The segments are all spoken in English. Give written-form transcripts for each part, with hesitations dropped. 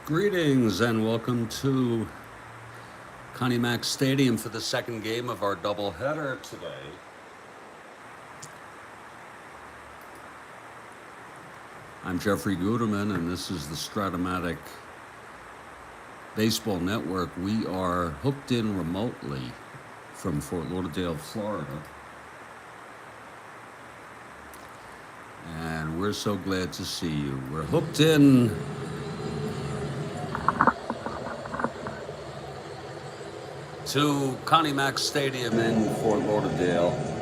Greetings and welcome to Connie Mack Stadium for the second game of our doubleheader today. I'm Jeffrey Guterman and this is the Strat-O-Matic Baseball Network. We are hooked in remotely from Fort Lauderdale, Florida. And we're so glad to see you. We're hooked in to Connie Mack Stadium in Fort Lauderdale.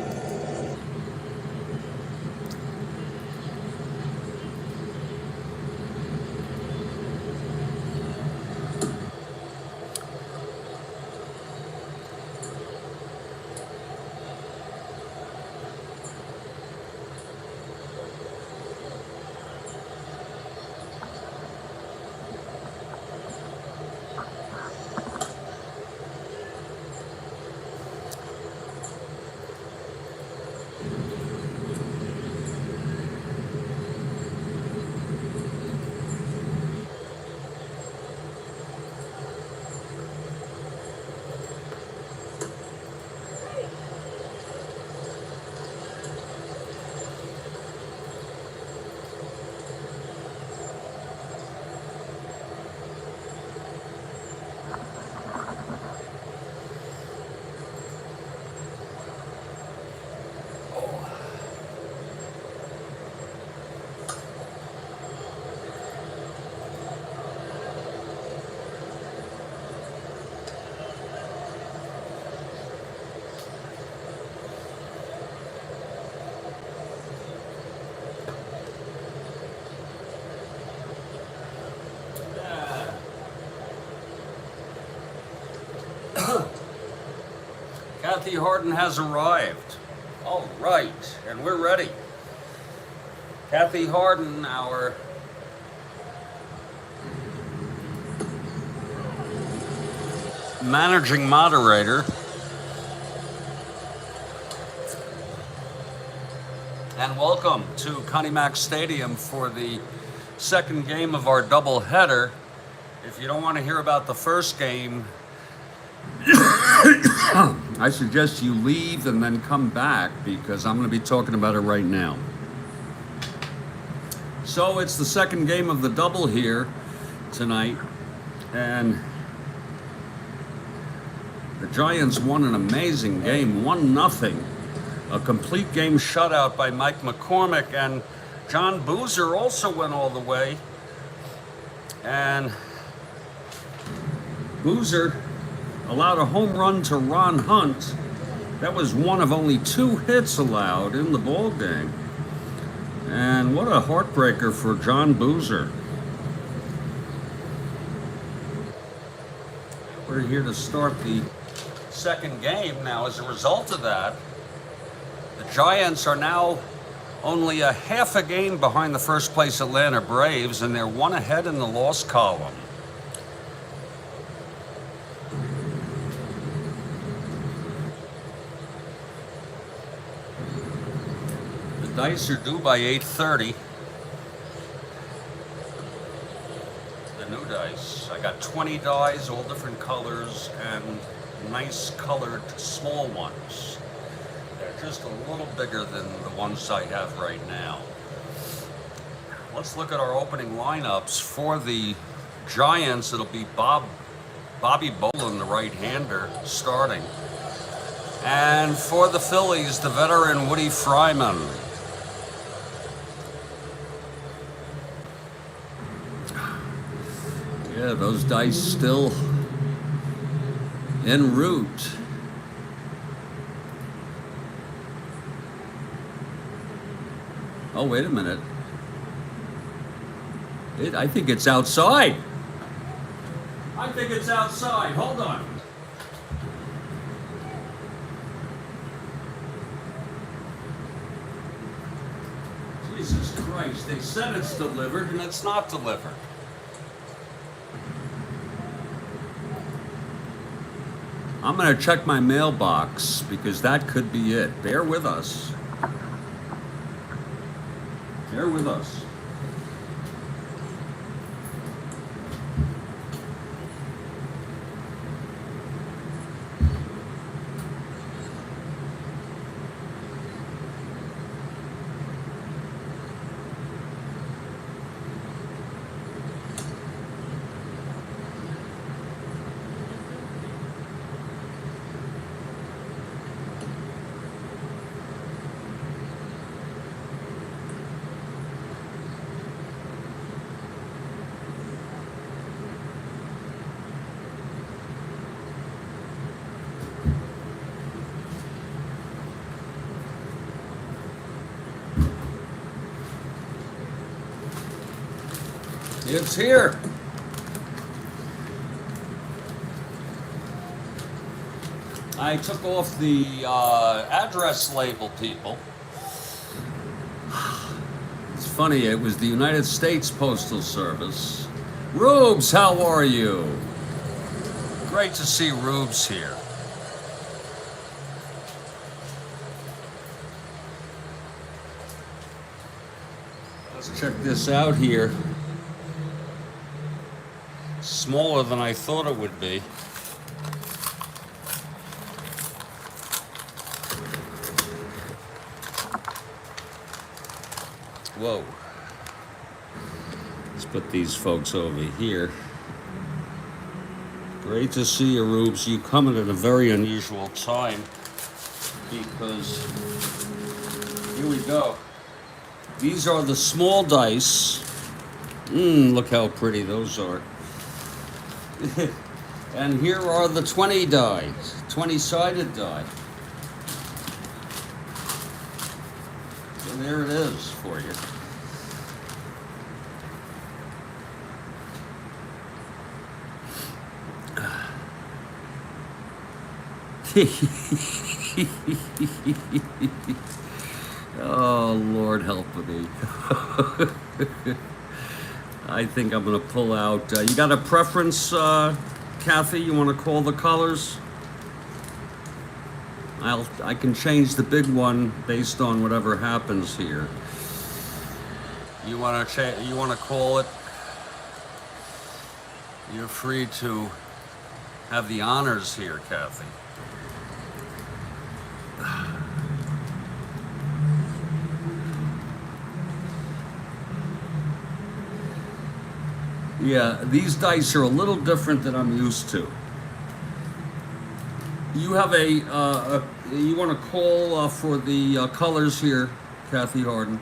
Kathy Harden has arrived. All right, and we're ready. Kathy Harden, our managing moderator. And welcome to Connie Mack Stadium for the second game of our doubleheader. If you don't want to hear about the first game, I suggest you leave and then come back because I'm going to be talking about it right now. So it's the second game of the double here tonight, and the Giants won an amazing game, 1-0, a complete game shutout by Mike McCormick, and John Boozer also went all the way, and Boozer allowed a home run to Ron Hunt. That was one of only 2 hits allowed in the ball game. And what a heartbreaker for John Boozer. We're here to start the second game. Now, as a result of that, the Giants are now only a half a game behind the first place Atlanta Braves, and they're 1 ahead in the loss column. Dice are due by 8:30. The new dice. I got 20 dice, all different colors, and nice colored small ones. They're just a little bigger than the ones I have right now. Let's look at our opening lineups. For the Giants, it'll be Bobby Bolin, the right-hander, starting. And for the Phillies, the veteran Woody Fryman. Yeah, those dice still en route. Oh, wait a minute. I think it's outside. I think it's outside. Hold on. Jesus Christ, they said it's delivered and it's not delivered. I'm going to check my mailbox because that could be it. Bear with us. Bear with us. It's here. I took off the address label, people. It's funny, it was the United States Postal Service. Rubes, how are you? Great to see Rubes here. Let's check this out here. Smaller than I thought it would be. Whoa. Let's put these folks over here. Great to see you, Rubes. You coming at a very unusual time because here we go. These are the small dice. Look how pretty those are. And here are the 20 dice, 20-sided die. So there it is for you. Oh, Lord help me. I think I'm going to pull out. You got a preference, Kathy? You want to call the colors? I can change the big one based on whatever happens here. You want to call it? You're free to have the honors here, Kathy. Yeah, these dice are a little different than I'm used to. You have you want to call for the colors here, Kathy Harden?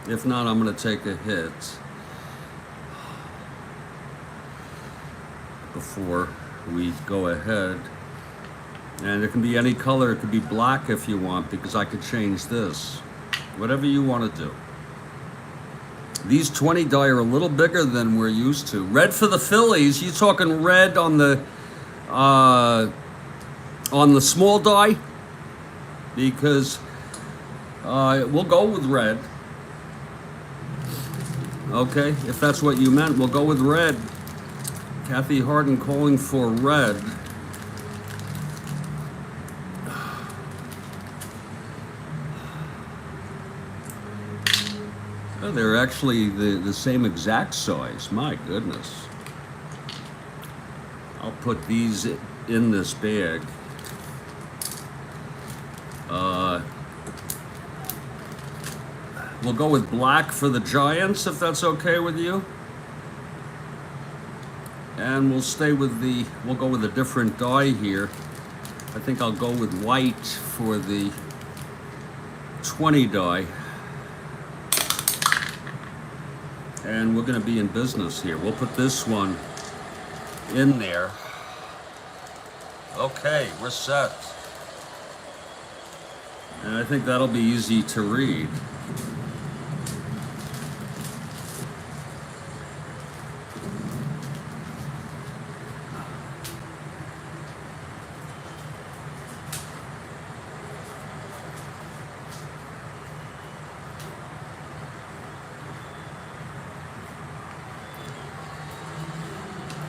If not, I'm going to take a hit before we go ahead. And it can be any color. It could be black if you want, because I could change this. Whatever you want to do. These 20 die are a little bigger than we're used to. Red for the Phillies. You talking red on the small die? Because we'll go with red. Okay, if that's what you meant, we'll go with red. Kathy Harden calling for red. Oh, they're actually the same exact size. My goodness. I'll put these in this bag. We'll go with black for the Giants, if that's okay with you. And we'll go with a different die here. I think I'll go with white for the 20 die. And we're going to be in business here. We'll put this one in there. Okay, we're set. And I think that'll be easy to read.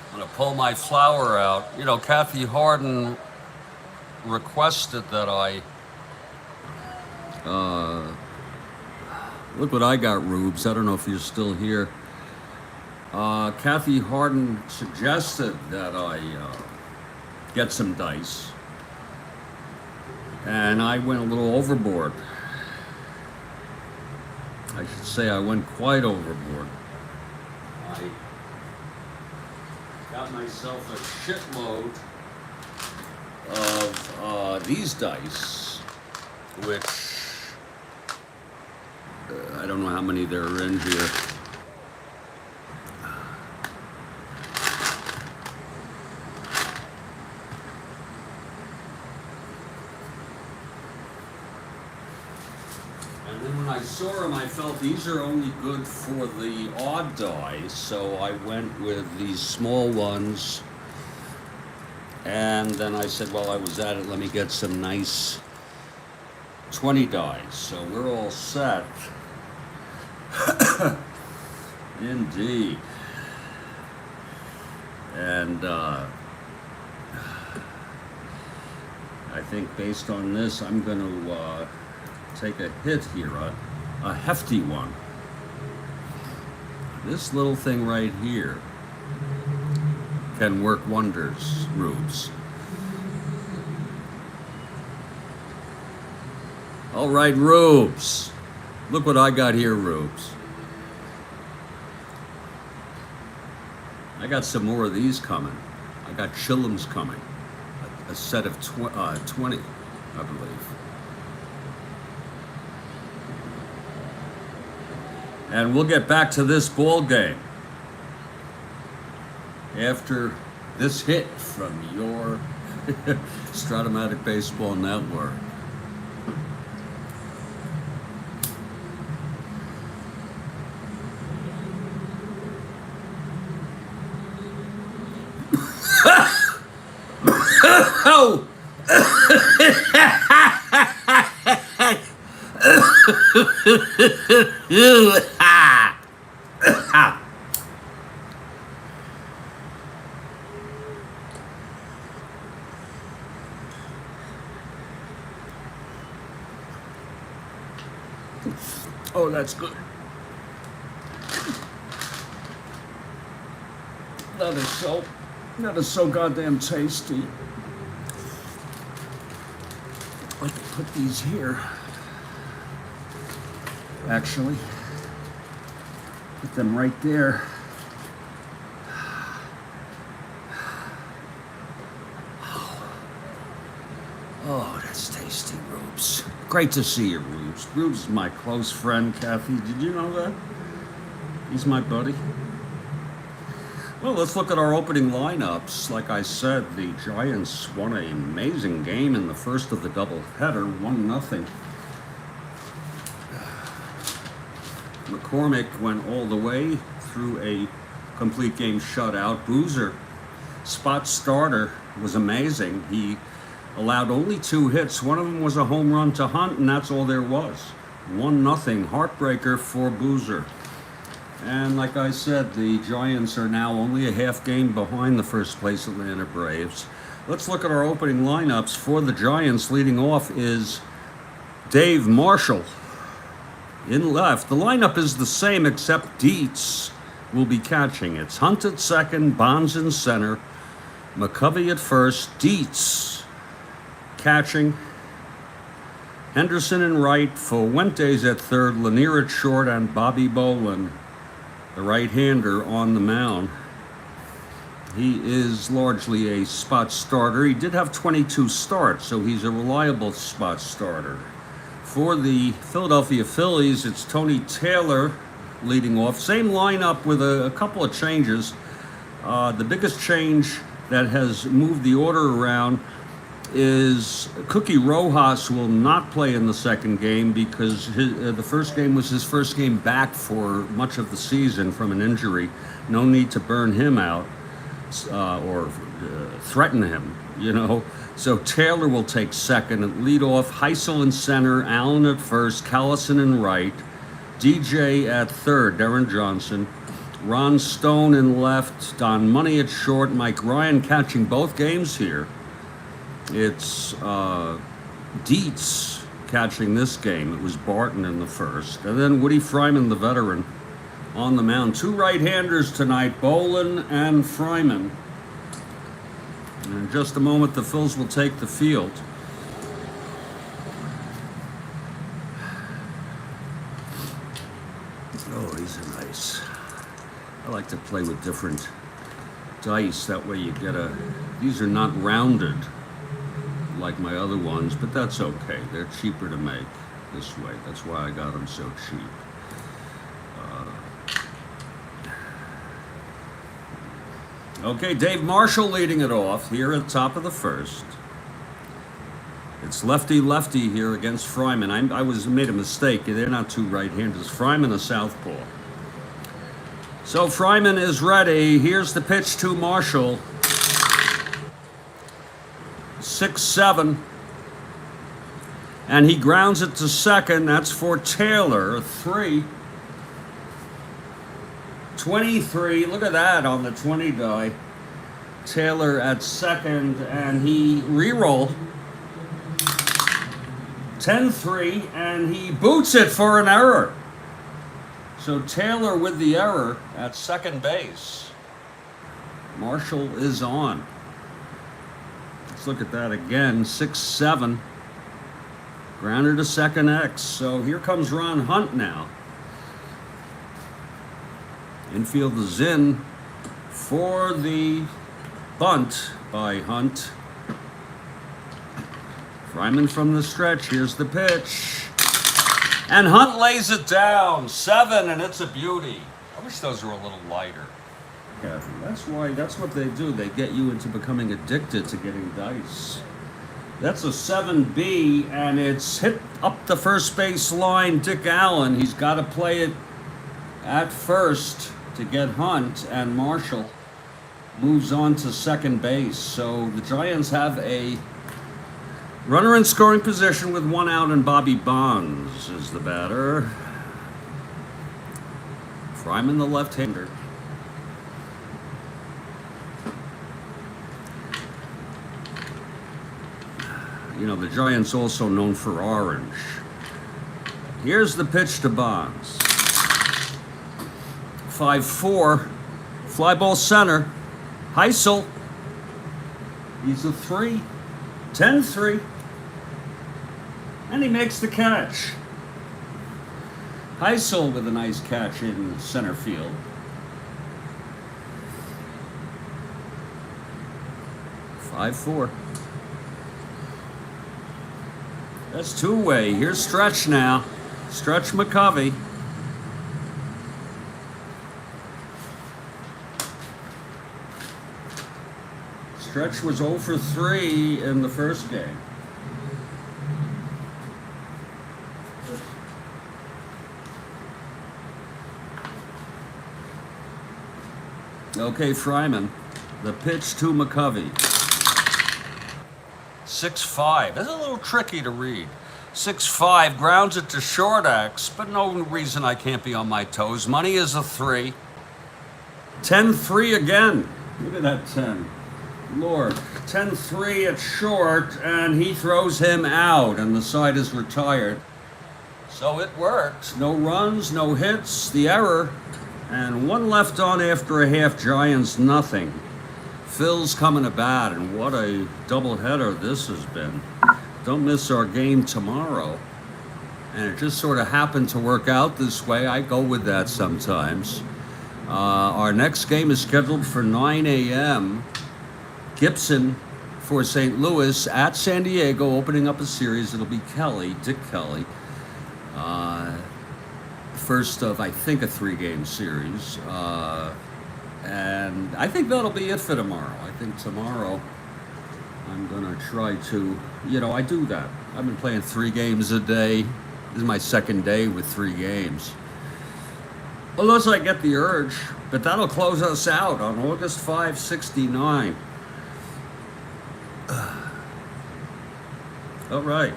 I'm going to pull my flower out. You know, Kathy Harden requested that I... look what I got, Rubes. I don't know if you're still here. Kathy Harden suggested that I get some dice. And I went a little overboard. I should say I went quite overboard. I got myself a shitload of these dice, which I don't know how many there are in here. And And when I saw them, I felt these are only good for the odd dice, so I went with these small ones. And then I said, while I was at it, let me get some nice 20 dice. So we're all set. Indeed. And I think based on this, I'm going to take a hit here, a hefty one. This little thing right here can work wonders, Rubes. All right, Rubes. Look what I got here, Rubes. I got some more of these coming. I got chillums coming. A set of 20, I believe. And we'll get back to this ball game after this hit from your Strat-O-Matic Baseball Network. Oh! Oh, that's good. That is so goddamn tasty. I can put these here. Actually, put them right there. Oh, that's tasty, Rubes. Great to see you, Rubes. Rubes is my close friend, Kathy. Did you know that? He's my buddy. Well, let's look at our opening lineups. Like I said, the Giants won an amazing game in the first of the doubleheader, 1-0. McCormick went all the way through a complete game shutout. Boozer, spot starter, was amazing. He allowed only 2 hits. One of them was a home run to Hunt, and that's all there was. 1-0, heartbreaker for Boozer. And like I said, the Giants are now only a half game behind the first place Atlanta Braves. Let's look at our opening lineups. For the Giants, leading off is Dave Marshall in left. The lineup is the same except Dietz will be catching. It's Hunt at second, Bonds in center, McCovey at first, Dietz catching, Henderson in right, Fuentes at third, Lanier at short, and Bobby Bolin, the right-hander, on the mound. He is largely a spot starter. He did have 22 starts, so he's a reliable spot starter. For the Philadelphia Phillies, it's Tony Taylor leading off. Same lineup with a couple of changes. The biggest change that has moved the order around is Cookie Rojas will not play in the second game because the first game was his first game back for much of the season from an injury. No need to burn him out or threaten him, you know. So Taylor will take second and lead off. Heisel in center, Allen at first, Callison in right, DJ at third, Darren Johnson, Ron Stone in left, Don Money at short, Mike Ryan catching both games here. It's Dietz catching this game. It was Barton in the first. And then Woody Fryman, the veteran, on the mound. 2 right-handers tonight, Bolin and Fryman. And in just a moment, the Phils will take the field. Oh, these are nice. I like to play with different dice. That way you get these are not rounded like my other ones, but that's okay. They're cheaper to make this way. That's why I got them so cheap. Okay, Dave Marshall leading it off here at the top of the first. It's lefty-lefty here against Fryman. I made a mistake. They're not two right-handers. Fryman a southpaw. So Fryman is ready. Here's the pitch to Marshall. 6-7. And he grounds it to second. That's for Taylor. 3. 23. Look at that on the 20 die. Taylor at second, and he re-rolled. 10-3, and he boots it for an error. So Taylor with the error at second base. Marshall is on. Let's look at that again. 6-7. Grounder to second X. So here comes Ron Hunt now. Infield is in for the bunt by Hunt. Fryman from the stretch. Here's the pitch. And Hunt lays it down. 7, and it's a beauty. I wish those were a little lighter. Yeah, that's what they do. They get you into becoming addicted to getting dice. That's a 7B, and it's hit up the first base line. Dick Allen, he's got to play it at first to get Hunt, and Marshall moves on to second base. So the Giants have a runner in scoring position with 1 out, and Bobby Bonds is the batter. Fryman, the left-hander. You know, the Giants also known for orange. Here's the pitch to Bonds. 5-4. Fly ball center. Heisel. He's a 3. 10-3. And he makes the catch. Heisel with a nice catch in center field. Five, 4. That's two-way. Here's Stretch now. Stretch McCovey. Stretch was 0 for 3 in the first game. Okay, Fryman. The pitch to McCovey. 6-5. That's a little tricky to read. 6-5, grounds it to short X, but no reason I can't be on my toes. Money is a 3. 10-3 again. Look at that 10. Lord. 10-3 at short, and he throws him out, and the side is retired. So it worked. No runs, no hits, the error, and 1 left on after a half. Giants nothing. Phil's coming to bat, and what a doubleheader this has been. Don't miss our game tomorrow. And it just sort of happened to work out this way. I go with that sometimes. Our next game is scheduled for 9 a.m. Gibson for St. Louis at San Diego, opening up a series. It'll be Kelly, Dick Kelly. First of, I think, a 3-game series. And I think that'll be it for tomorrow. I think tomorrow I'm going to try to, I do that. I've been playing 3 games a day. This is my second day with 3 games. Unless I get the urge. But that'll close us out on August 5, 69. All right.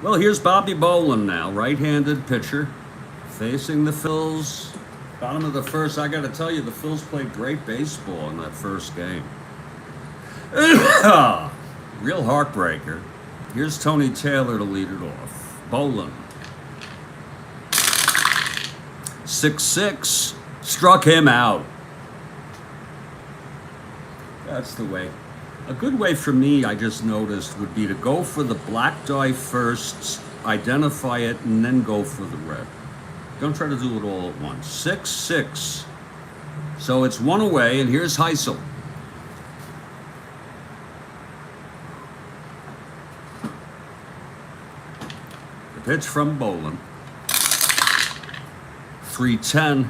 Well, here's Bobby Bolin now, right-handed pitcher, facing the Phils. Bottom of the first. I got to tell you, the Phils played great baseball in that first game. Real heartbreaker. Here's Tony Taylor to lead it off. Bolin. 6-6. Struck him out. That's the way. A good way for me, I just noticed, would be to go for the black die first, identify it, and then go for the red. Don't try to do it all at once. 6-6. So it's 1 away, and here's Heisel. The pitch from Bolin. 3-10.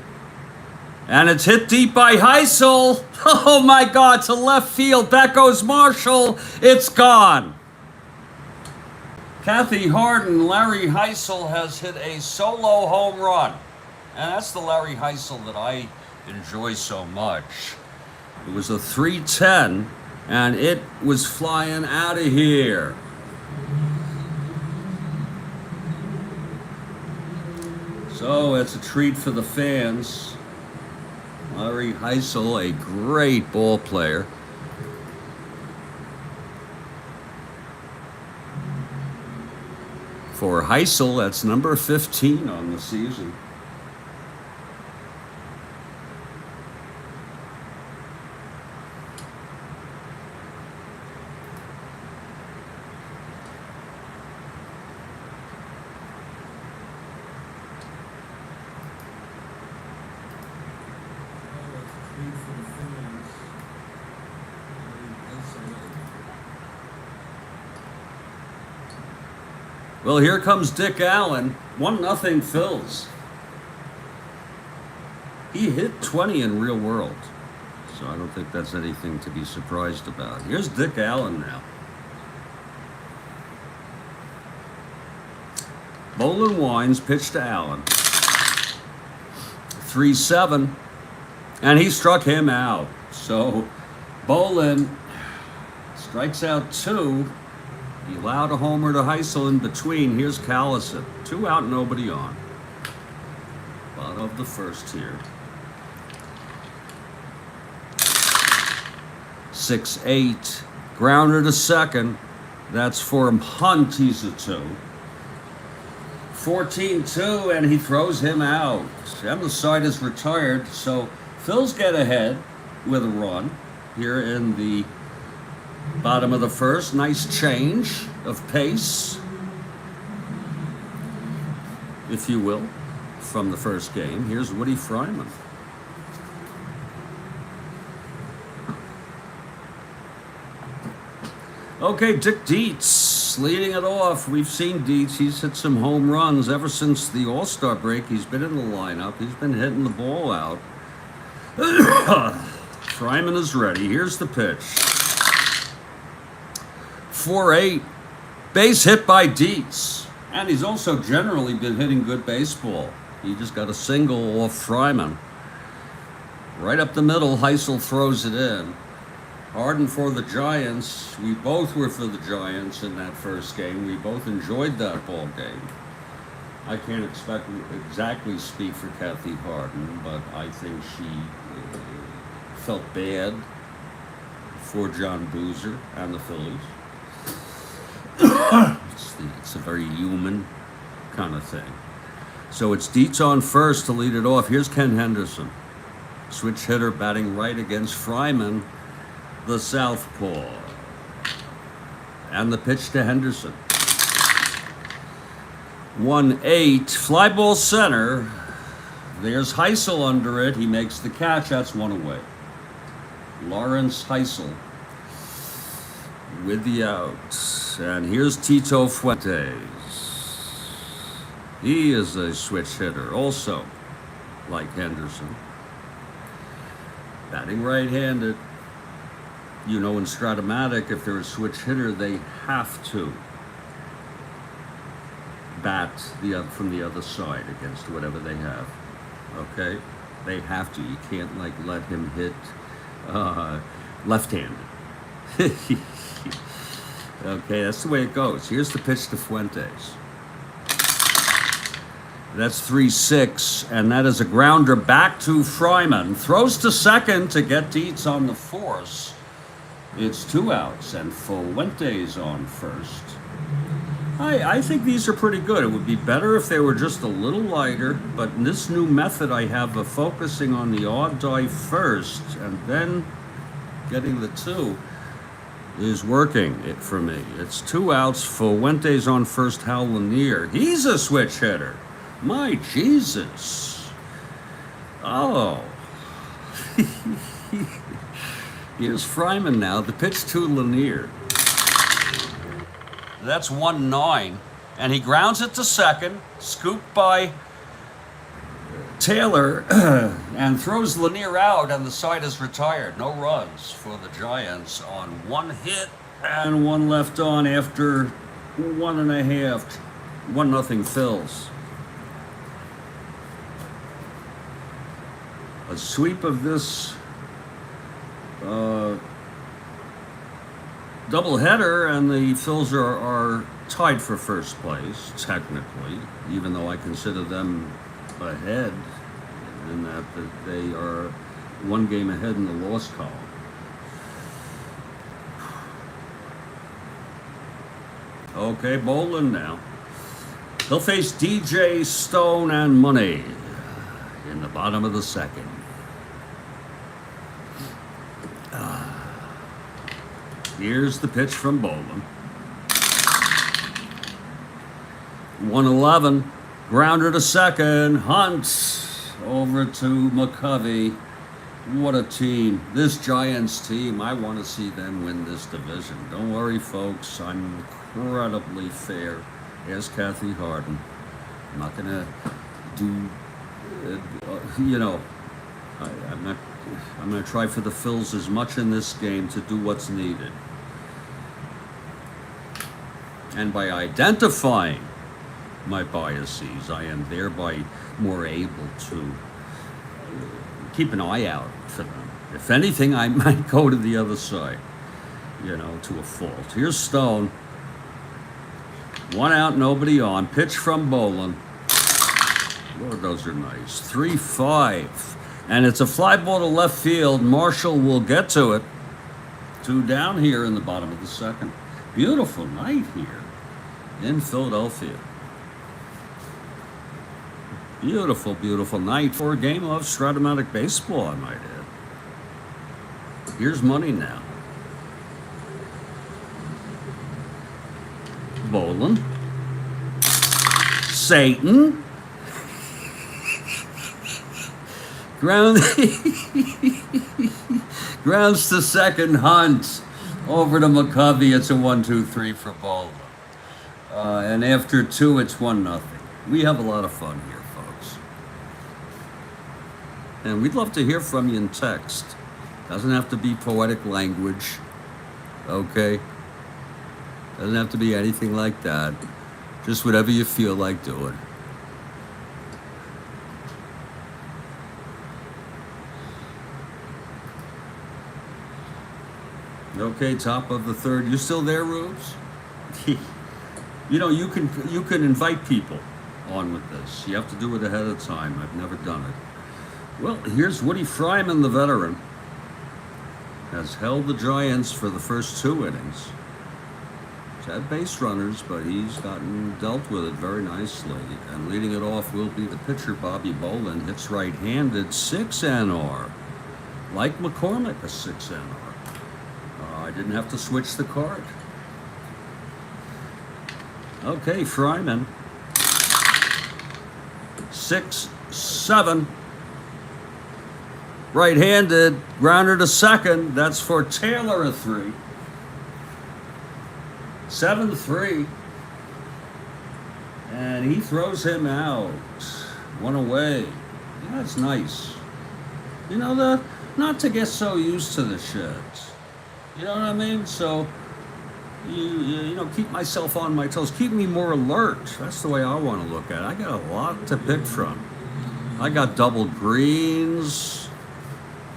And it's hit deep by Heisel. Oh my God, to left field. Back goes Marshall. It's gone. Kathy Harden, Larry Heisel has hit a solo home run. And that's the Larry Heisel that I enjoy so much. It was a 310, and it was flying out of here. So it's a treat for the fans. Larry Heisel, a great ball player. For Heisel, that's number 15 on the season. Well, here comes Dick Allen. 1-0 Phils. He hit 20 in real world, so I don't think that's anything to be surprised about. Here's Dick Allen now. Bolin winds, pitch to Allen. 3-7, and he struck him out. So Bolin strikes out 2. He allowed a homer to Heisel in between. Here's Callison. 2 out, nobody on. Bottom of the first here. 6-8. Grounder to second. That's for Hunt. He's a 2. 14-2, and he throws him out. And the side is retired, so Phils get ahead with a run here in the bottom of the first. Nice change of pace, if you will, from the first game. Here's Woody Fryman. Okay, Dick Dietz leading it off. We've seen Dietz. He's hit some home runs ever since the All-Star break. He's been in the lineup. He's been hitting the ball out. Fryman is ready. Here's the pitch. 4-8. Base hit by Dietz. And he's also generally been hitting good baseball. He just got a single off Fryman. Right up the middle, Heisel throws it in. Harden for the Giants. We both were for the Giants in that first game. We both enjoyed that ball game. I can't exactly speak for Kathy Harden, but I think she felt bad for John Boozer and the Phillies. It's a very human kind of thing. So it's Dietz on first to lead it off. Here's Ken Henderson. Switch hitter batting right against Fryman, the southpaw. And the pitch to Henderson. 1-8. Fly ball center. There's Heisel under it. He makes the catch. That's 1 away. Lawrence Heisel with the out. And here's Tito Fuentes. He is a switch hitter also, like Henderson. Batting right-handed. You know, in Strat-O-Matic, if they're a switch hitter, they have to bat from the other side against whatever they have. Okay? They have to. You can't, like, let him hit left-handed. Okay, that's the way it goes. Here's the pitch to Fuentes. That's 3-6, and that is a grounder back to Fryman. Throws to second to get Dietz on the force. It's 2 outs, and Fuentes on first. I think these are pretty good. It would be better if they were just a little lighter, but in this new method I have of focusing on the odd die first and then getting the 2 is working for me. It's 2 outs, Fuentes on first, Hal Lanier. He's a switch hitter. My Jesus. Oh. Here's Fryman now. The pitch to Lanier. That's 1-9. And he grounds it to second. Scooped by Taylor and throws Lanier out, and the side is retired. No runs for the Giants on one hit and one left on after 1.5. 1-0 Phils. A sweep of this doubleheader, and the Phils are tied for first place, technically, even though I consider them ahead in that they are one game ahead in the loss column. Okay, Bolin now. He'll face DJ, Stone, and Money in the bottom of the second. Here's the pitch from Bolin. 1-11. Grounder to second. Hunt over to McCovey. What a team. This Giants team, I want to see them win this division. Don't worry, folks. I'm incredibly fair. Ask Kathy Harden. I'm not going to do, I'm going to try for the Phils as much in this game to do what's needed. And by identifying my biases, I am thereby more able to keep an eye out for them. If anything, I might go to the other side, to a fault. Here's Stone. 1 out, nobody on. Pitch from Bolin. Lord, those are nice. 3-5. And it's a fly ball to left field. Marshall will get to it. 2 down here in the bottom of the second. Beautiful night here in Philadelphia. Beautiful, beautiful night for a game of Strat-O-Matic baseball, I might add. Here's Money now. Bolin. Satan. Grounds to second. Hunt over to McCovey. It's a 1-2-3 for Bolin. And after 2, it's 1-0. We have a lot of fun here, folks. And we'd love to hear from you in text. Doesn't have to be poetic language. Okay? Doesn't have to be anything like that. Just whatever you feel like doing. Okay, top of the third. You still there, Rubes? You can invite people on with this. You have to do it ahead of time. I've never done it. Well, here's Woody Fryman, the veteran. Has held the Giants for the first 2 innings. He's had base runners, but he's dealt with it very nicely. And leading it off will be the pitcher, Bobby Bolin. Hits right-handed, 6 NR. Like McCormick, a 6 NR. I didn't have to switch the card. Okay, Fryman. 6-7. Right-handed, grounder to second. That's for Taylor, a 3. 7-3. And he throws him out. 1 away. Yeah, that's nice. Not to get so used to the shit. You know what I mean? So, keep myself on my toes. Keep me more alert. That's the way I want to look at it. I got a lot to pick from. I got double greens.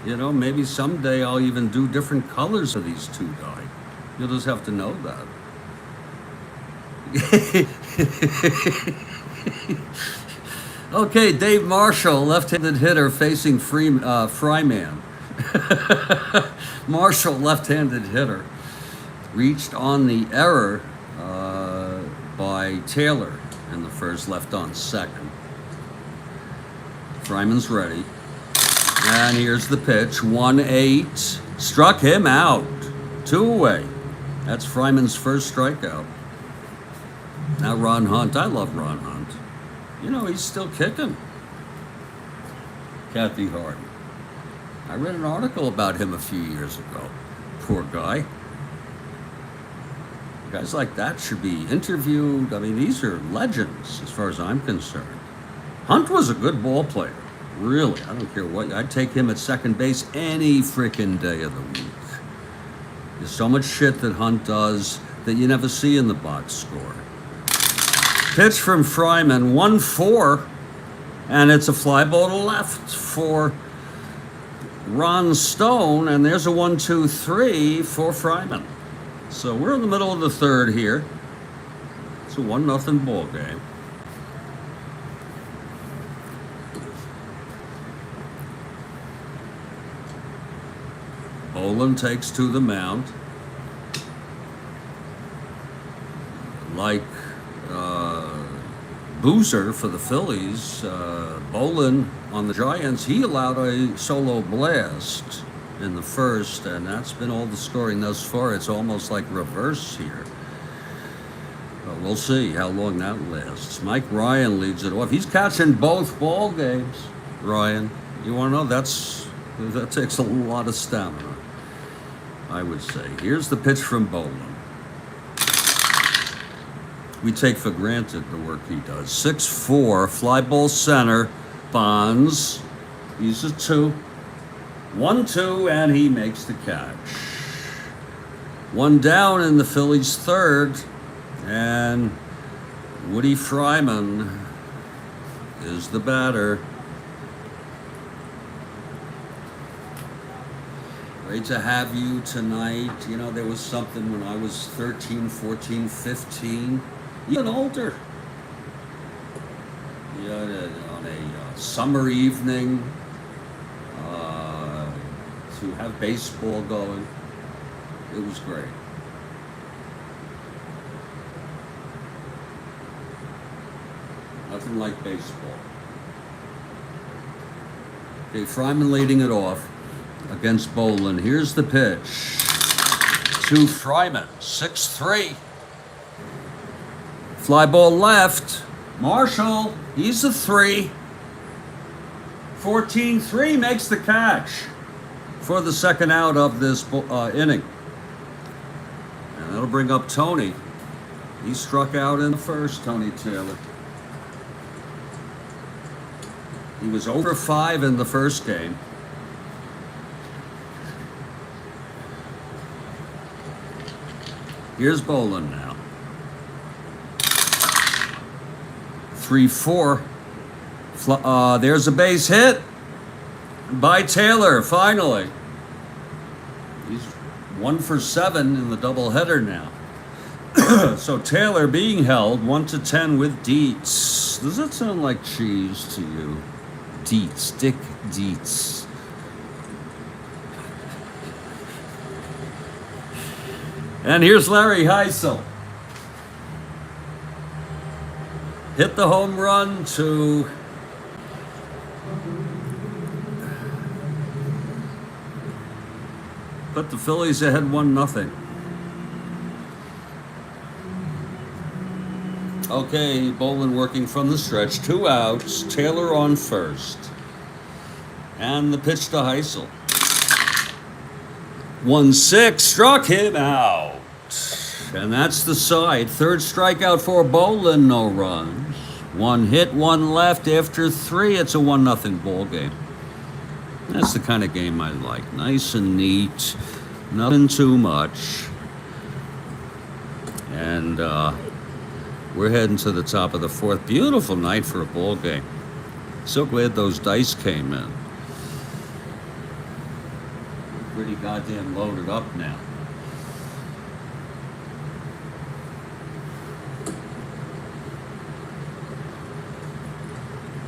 Maybe someday I'll even do different colors of these 2 guys. You'll just have to know that. Okay, Dave Marshall, left-handed hitter facing Fryman. Marshall, left-handed hitter, reached on the error by Taylor in the first, left on second. Fryman's ready. And here's the pitch. 1-8. Struck him out. 2 away. That's Fryman's first strikeout. Now Ron Hunt. I love Ron Hunt. He's still kicking. Kathy Harden. I read an article about him a few years ago. Poor guy. Guys like that should be interviewed. I mean, these are legends as far as I'm concerned. Hunt was a good ball player. Really, I don't care what. I'd take him at second base any freaking day of the week. There's so much shit that Hunt does that you never see in the box score. Pitch from Fryman, 1-4, and it's a fly ball to left for Ron Stone, and there's a 1-2-3 for Fryman. So we're in the middle of the third here. It's a 1-0 ball game. Bolin takes to the mound. Like Boozer for the Phillies, Bolin on the Giants, he allowed a solo blast in the first, and that's been all the scoring thus far. It's almost like reverse here. But we'll see how long that lasts. Mike Ryan leads it off. He's catching both ball games, Ryan. You want to know? That takes a lot of stamina, I would say. Here's the pitch from Bolin. We take for granted the work he does. 6-4, fly ball center, Bonds. He's a 2. 1-2, and he makes the catch. One down in the Phillies' third, and Woody Fryman is the batter. Great to have you tonight. You know, there was something when I was 13, 14, 15, even older. Yeah, on a summer evening, to have baseball going. It was great. Nothing like baseball. Okay, Fryman leading it off against Bolin. Here's the pitch to Fryman, 6-3. Fly ball left. Marshall, he's a 3. 14-3 makes the catch for the second out of this inning. And that'll bring up Tony. He struck out in the first, Tony Taylor. He was over 5 in the first game. Here's Bolin now. 3-4. There's a base hit by Taylor, finally. He's 1 for 7 in the doubleheader now. So Taylor being held 1-10 with Dietz. Does that sound like cheese to you? Dietz, Dick Dietz. And here's Larry Heisel. Hit the home run to put the Phillies ahead 1-0. Okay, Bolin working from the stretch. 2 outs. Taylor on first. And the pitch to Heisel. 1-6, struck him out. And that's the side. Third strikeout for Bolin, no runs. 1 hit, 1 left. After 3, it's a 1-0 ball game. That's the kind of game I like. Nice and neat. Nothing too much. And we're heading to the top of the 4th. Beautiful night for a ball game. So glad those dice came in. Pretty goddamn loaded up now.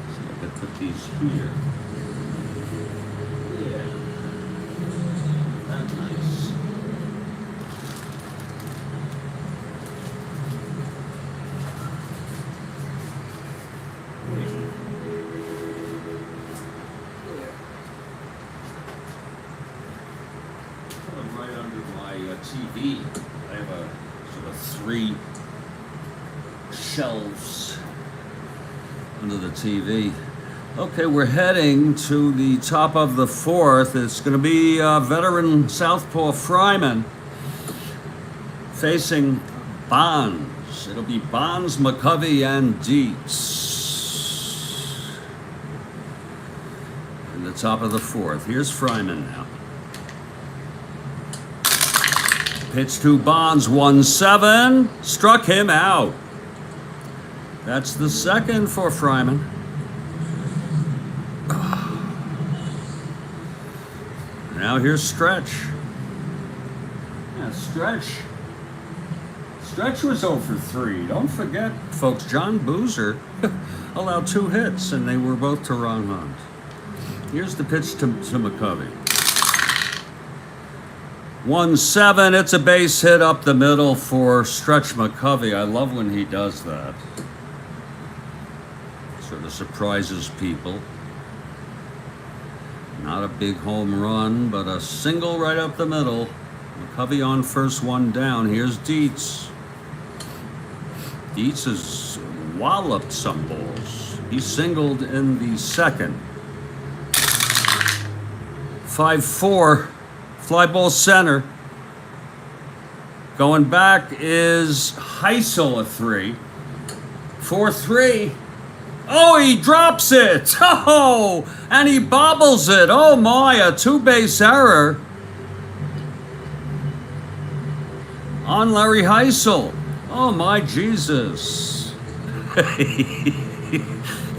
So I could put these here. Yeah. That's nice. Right under my TV, I have a sort of 3 shelves under the TV. Okay, we're heading to the top of the 4th. It's going to be veteran southpaw Fryman facing Bonds. It'll be Bonds, McCovey, and Dietz. in the top of the fourth. Here's Fryman now. Pitch to Bonds, 1-7. Struck him out. That's the second for Fryman. Now here's Stretch. Yeah, Stretch. Stretch was 0 for 3. Don't forget, folks, John Boozer allowed 2 hits, and they were both to Ron Hunt. Here's the pitch to McCovey. 1-7. It's a base hit up the middle for Stretch McCovey. I love when he does that. Sort of surprises people. Not a big home run, but a single right up the middle. McCovey on first, 1 down. Here's Dietz. Dietz has walloped some balls. He singled in the second. 5-4. Fly ball center. Going back is Heisel, a 3. 4-3. Oh, he drops it. Oh, and he bobbles it. Oh my, a 2-base error on Larry Heisel. Oh my Jesus.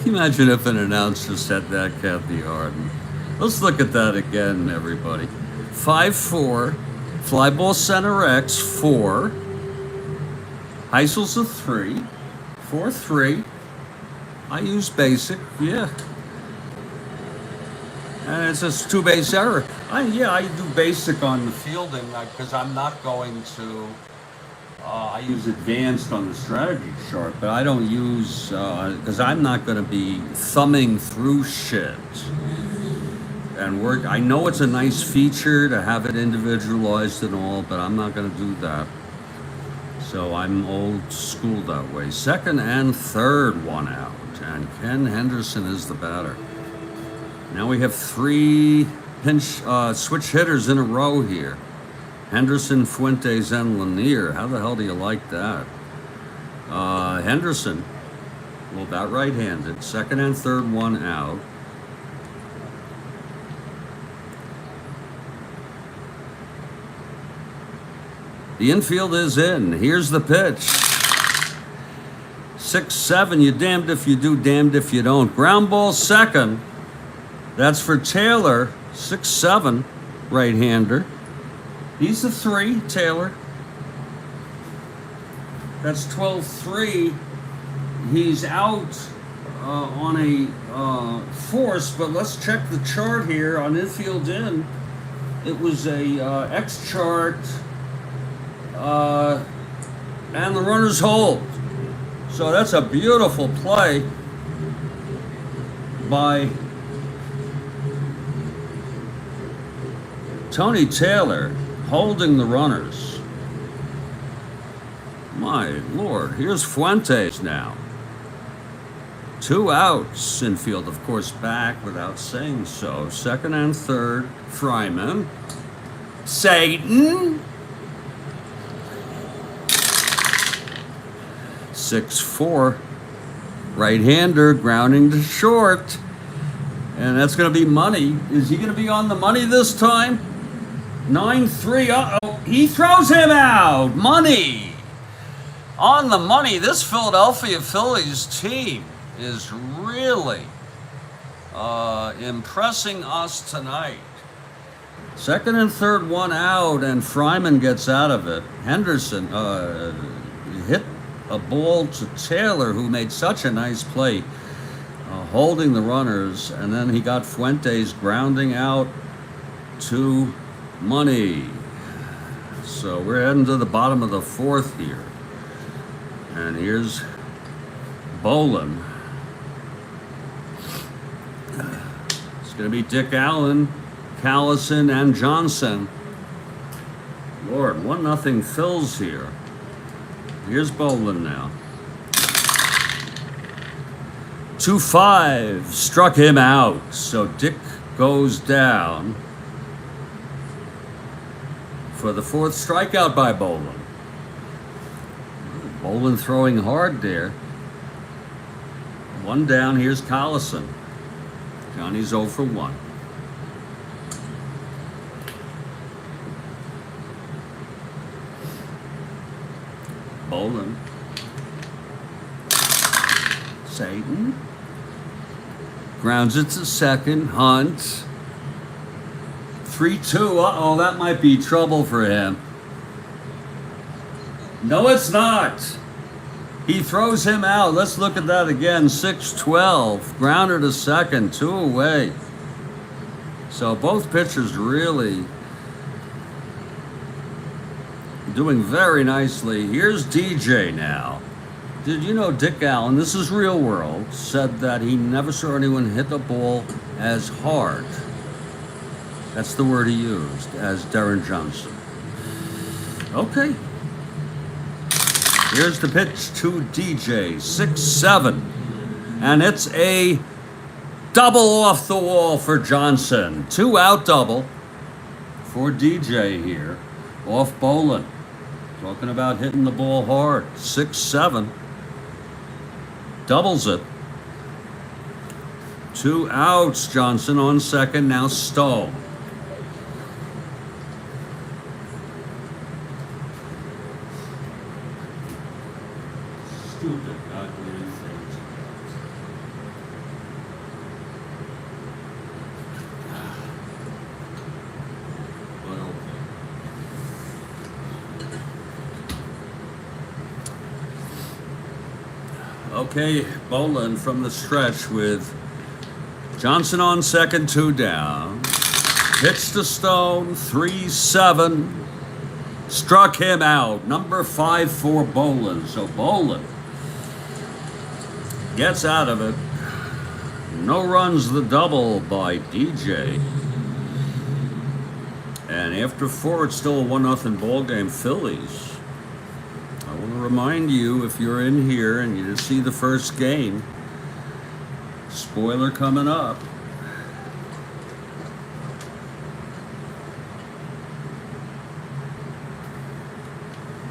Imagine if an announcer said that, Kathy Harden. Let's look at that again, everybody. 5-4, fly ball center X, 4. Heisel's a 3, 4-3. I use basic, yeah. And it's a 2-base error. I do basic on the fielding because I'm not going to. I use advanced on the strategy chart, but I don't use because I'm not going to be thumbing through shit. And work. I know it's a nice feature to have it individualized and all, but I'm not going to do that. So I'm old school that way. Second and third, 1 out. And Ken Henderson is the batter. Now we have 3 switch hitters in a row here. Henderson, Fuentes, and Lanier. How the hell do you like that? Henderson, well, bat right-handed. Second and third, 1 out. The infield is in. Here's the pitch. 6-7. You damned if you do, damned if you don't. Ground ball second. That's for Taylor. 6-7. Right-hander. He's a 3, Taylor. That's 12-3. He's out on a force, but let's check the chart here on infield in. It was a X chart, and the runners hold. So that's a beautiful play by Tony Taylor, holding the runners. My Lord, here's Fuentes now. 2 outs. Infield, of course, back without saying so. Second and third, Fryman. Satan. 6-4. Right-hander grounding to short. And that's going to be money. Is he going to be on the money this time? 9-3. Uh-oh. He throws him out. Money. On the money. This Philadelphia Phillies team is really impressing us tonight. Second and third, 1 out, and Fryman gets out of it. Henderson hit a ball to Taylor, who made such a nice play, holding the runners, and then he got Fuentes grounding out to money. So we're heading to the bottom of the fourth here. And here's Bolin. It's going to be Dick Allen, Callison, and Johnson. Lord, 1-0 Phils here. Here's Bolin now. 2-5, struck him out. So Dick goes down for the 4th strikeout by Bolin. Bolin throwing hard there. 1 down, here's Collison. Johnny's 0 for 1. Bolin. Satan. Grounds it to second. Hunt. 3-2. Uh-oh, that might be trouble for him. No, it's not. He throws him out. Let's look at that again. 6-12. Grounder to second. 2 away. So both pitchers really doing very nicely. Here's DJ now. Did you know Dick Allen, this is real world, said that he never saw anyone hit the ball as hard. That's the word he used, as Darren Johnson. Okay. Here's the pitch to DJ, 6-7. And it's a double off the wall for Johnson. 2 out double for DJ here, off Bolin. Talking about hitting the ball hard, 6-7. Doubles it. 2 outs, Johnson on second, now Stone. Stupid, not doing things. But okay. Okay, Bolin from the stretch with Johnson on second, 2 down. Pitch to Stone, 3-7. Struck him out. Number 5 for Bolin. So Bolin gets out of it. No runs, the double by DJ. And after 4, it's still a 1-0 ball game. Phillies. I want to remind you, if you're in here and you didn't see the first game, spoiler coming up.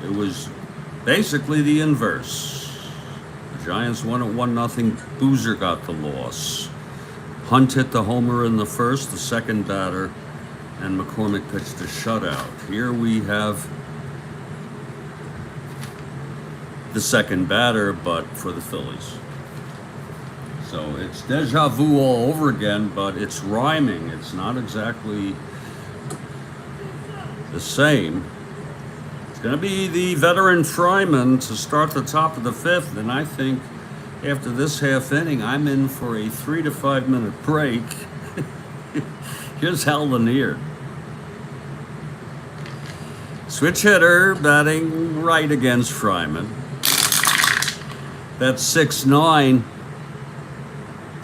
It was basically the inverse. The Giants won at 1-0. Boozer got the loss. Hunt hit the homer in the first, the second batter, and McCormick pitched a shutout. Here we have the second batter, but for the Phillies. So it's deja vu all over again, but it's rhyming. It's not exactly the same. It's going to be the veteran Fryman to start the top of the 5th, and I think after this half inning, I'm in for a 3 to 5 minute break. Here's Hal Lanier. Switch hitter, batting right against Fryman. That's 6-9.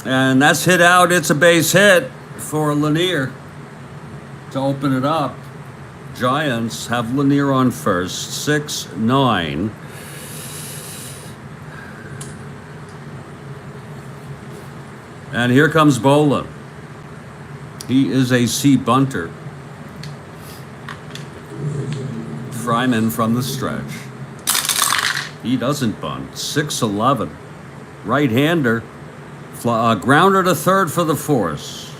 And that's hit out. It's a base hit for Lanier to open it up. Giants have Lanier on first, 6-9. And here comes Bolin. He is a C bunter. Fryman from the stretch. He doesn't bunt. 6-11. Right-hander. Grounder to third for the force.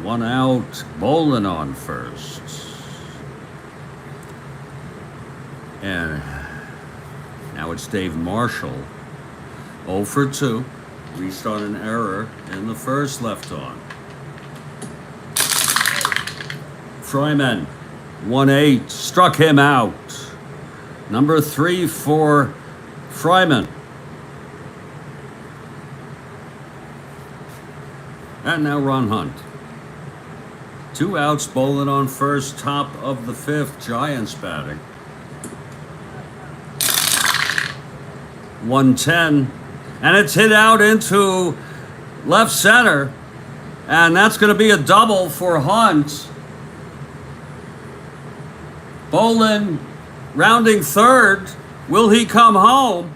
1 out. Bolin on first. And now it's Dave Marshall. 0 for 2. Reached on an error in the first, left on. Fryman, 1-8, struck him out. Number 3 for Fryman. And now Ron Hunt. 2 outs, Bolin on first, top of the 5th, Giants batting. 1-10. And it's hit out into left center. And that's going to be a double for Hunt. Bolin rounding third. Will he come home?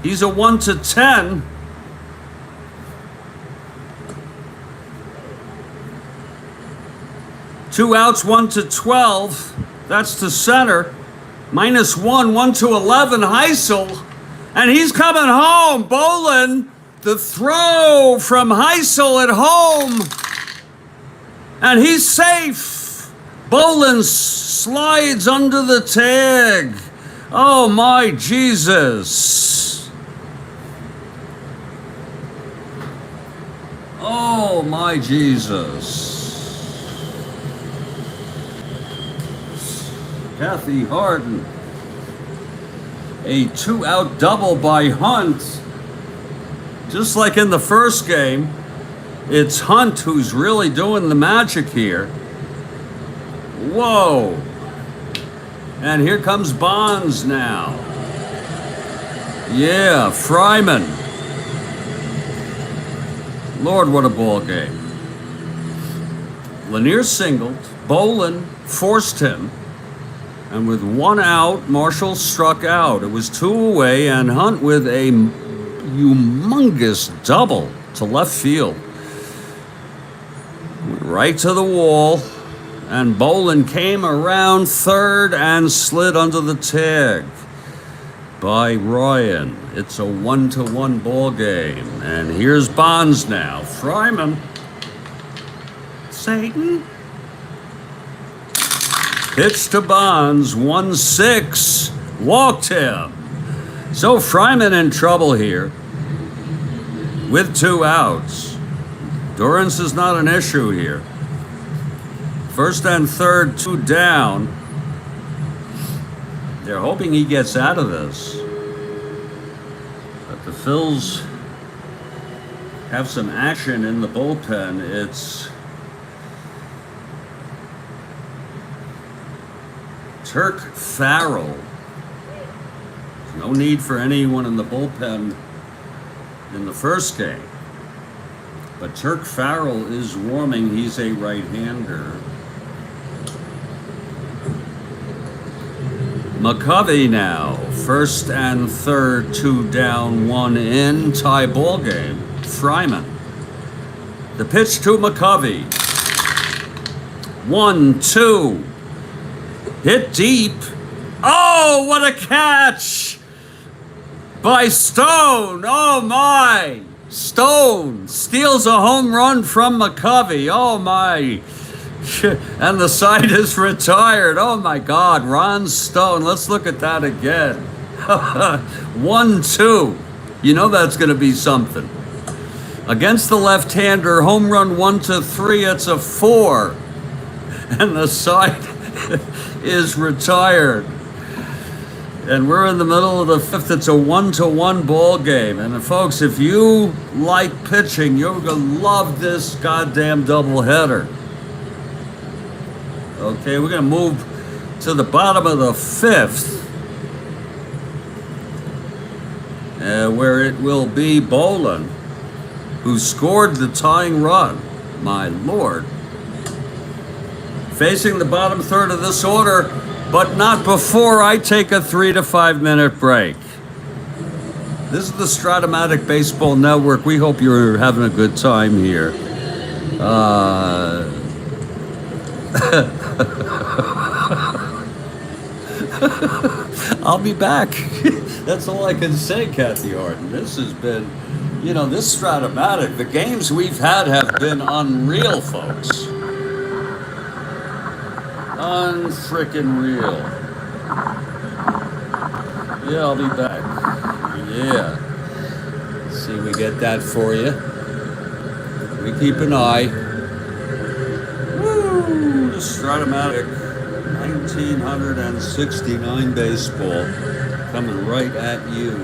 He's a 1-10. Two outs, 1-12. That's to center. -1, 1-11. Heisel. And he's coming home. Bolin, the throw from Heisel at home. And he's safe. Bolin slides under the tag. Oh my Jesus. Oh my Jesus. Kathy Harden. A 2-out double by Hunt. Just like in the first game, it's Hunt who's really doing the magic here. Whoa. And here comes Bonds now. Yeah, Fryman. Lord, what a ball game. Lanier singled. Bolin forced him. And with 1 out, Marshall struck out. It was 2 away, and Hunt with a humongous double to left field. Right to the wall, and Bolin came around third and slid under the tag by Ryan. It's a 1-1 ball game, and here's Bonds now. Fryman. Satan. Pitch to Bonds, 1-6, walked him. So Fryman in trouble here with 2 outs. Durance is not an issue here. First and third, 2 down. They're hoping he gets out of this. But the Phils have some action in the bullpen. It's Turk Farrell. No need for anyone in the bullpen in the first game. But Turk Farrell is warming. He's a right-hander. McCovey now. First and third, 2 down, 1 in. Tie ball game. Fryman. The pitch to McCovey. 1-2. Hit deep. Oh, what a catch by Stone. Oh, my. Stone steals a home run from McCovey. Oh, my. And the side is retired. Oh, my God. Ron Stone. Let's look at that again. 1-2. You know that's going to be something. Against the left-hander, home run 1-3. It's a 4. And the side is retired. And we're in the middle of the 5th. It's a 1-1 ball game. And folks, if you like pitching, you're going to love this goddamn doubleheader. Okay, we're going to move to the bottom of the 5th, where it will be Bolin, who scored the tying run. My Lord. Facing the bottom third of this order, but not before I take a 3 to 5 minute break. This is the Strat-O-Matic Baseball Network. We hope you're having a good time here. I'll be back. That's all I can say, Kathy Harden. This has been, this Strat-O-Matic, the games we've had have been unreal, folks. Unfrickin' real. Yeah, I'll be back. Yeah. See, we get that for you. We keep an eye. Woo! The Strat-O-Matic 1969 baseball coming right at you.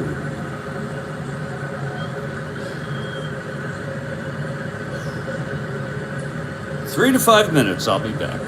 Three to 5 minutes, I'll be back.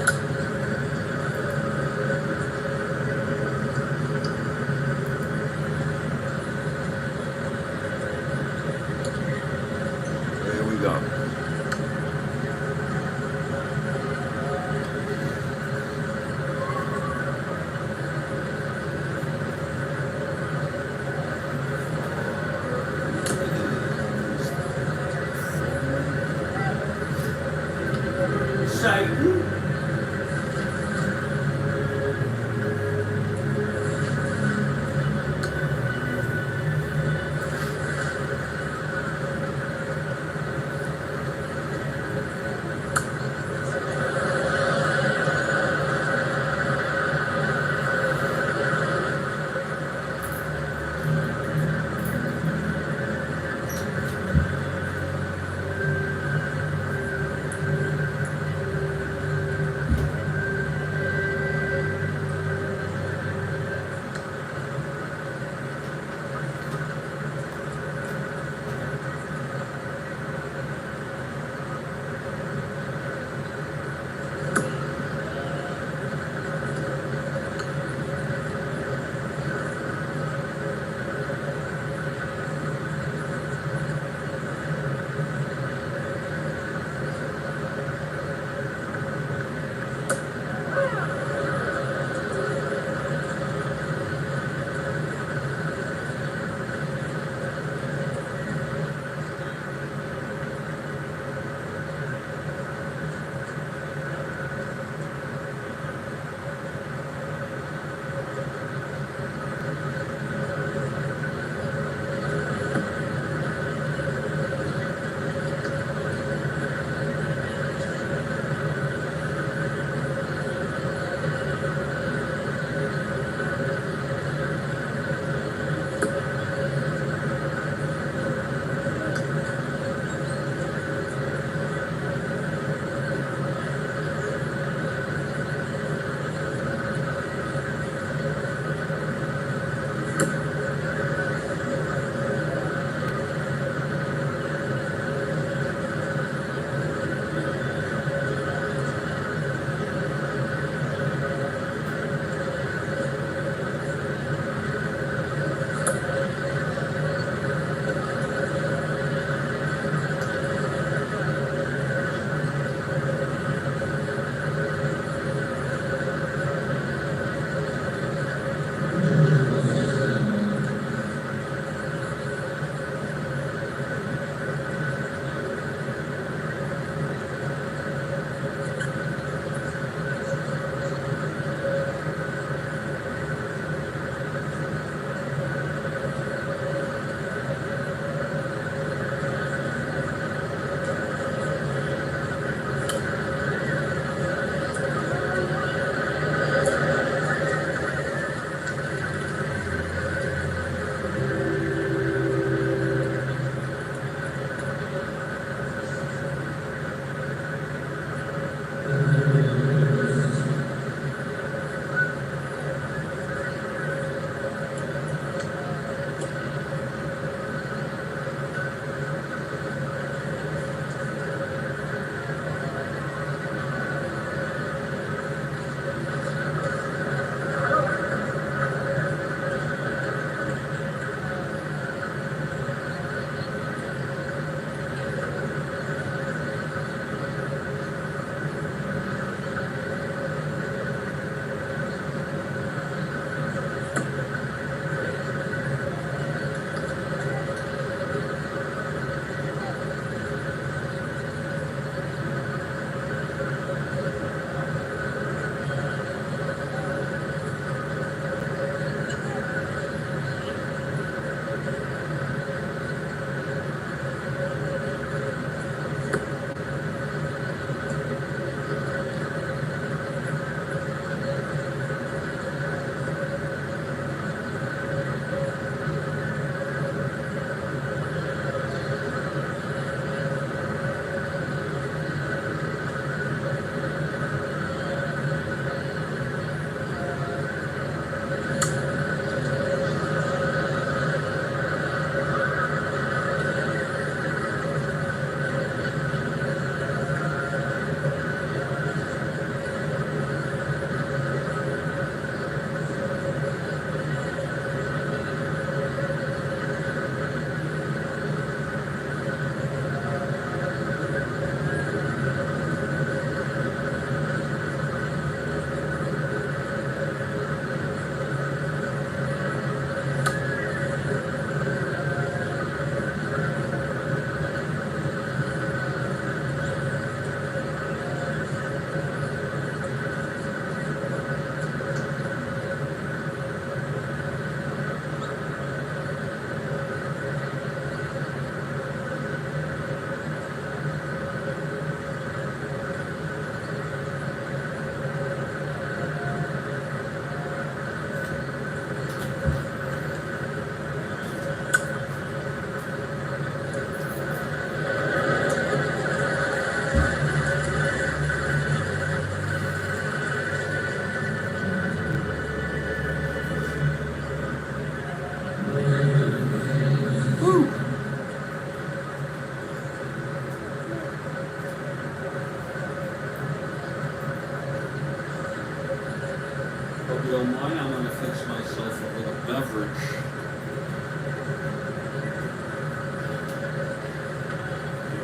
don't mind, I'm going to fix myself a little beverage.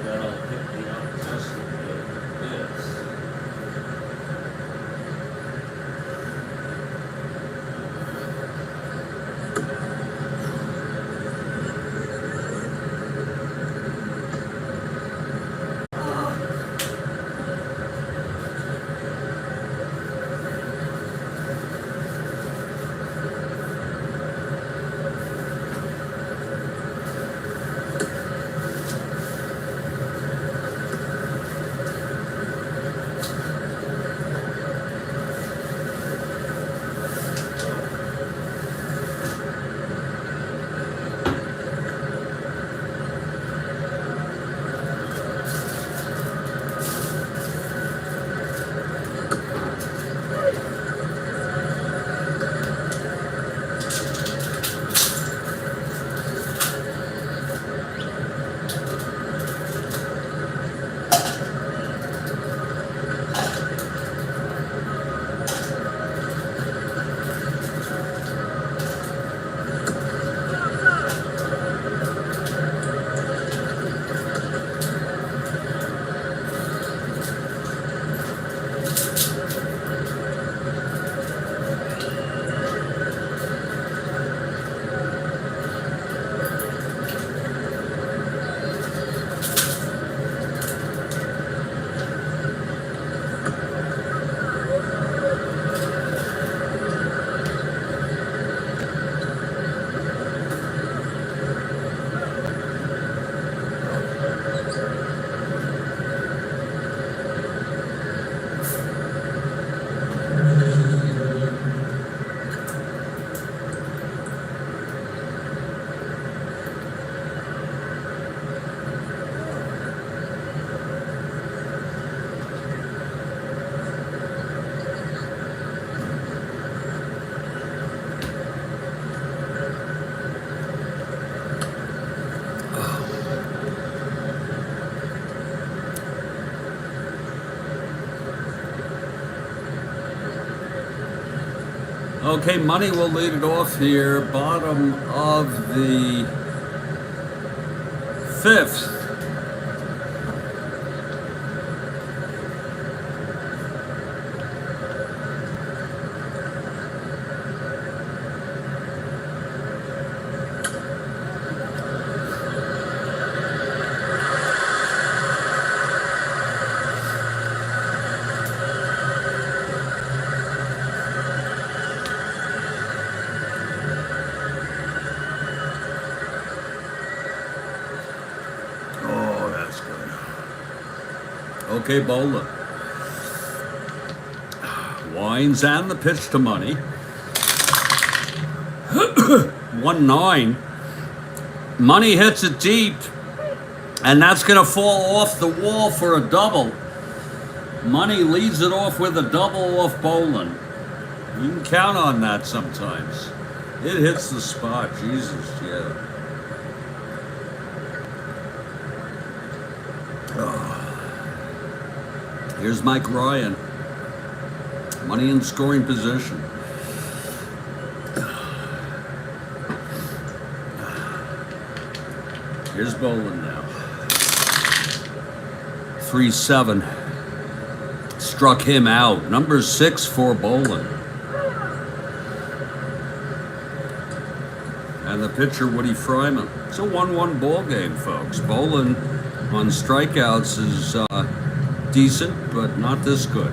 That'll hit me up just a bit. Okay, money will lead it off here. Bottom of the fifth. Okay, Bolin. Winds and the pitch to money. 1-9. Money hits it deep, and that's going to fall off the wall for a double. Money leads it off with a double off Bolin. You can count on that sometimes. It hits the spot. Jesus, yeah. Here's Mike Ryan. Money in scoring position. Here's Bolin now. 3-7. Struck him out. Number 6 for Bolin. And the pitcher, Woody Fryman. It's a 1-1 ball game, folks. Bolin on strikeouts is decent, but not this good.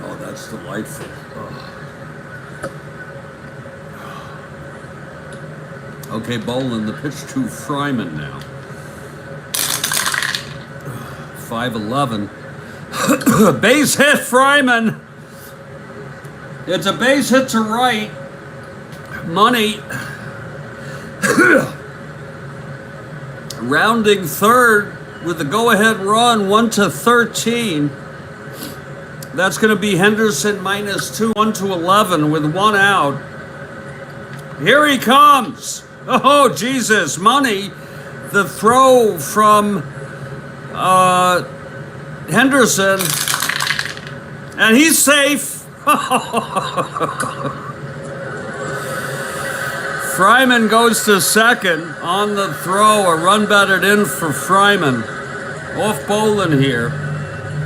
Oh, that's delightful. Oh. Okay, Bolin, the pitch to Fryman now. 5-11. Base hit, Fryman. It's a base hit to right. Money. Rounding third with the go-ahead run, 1-13. That's going to be Henderson -2, 1-11 with 1 out. Here he comes. Oh, Jesus, money. The throw from Henderson. And he's safe. Fryman goes to second on the throw. A run batted in for Fryman. Off Bolin here.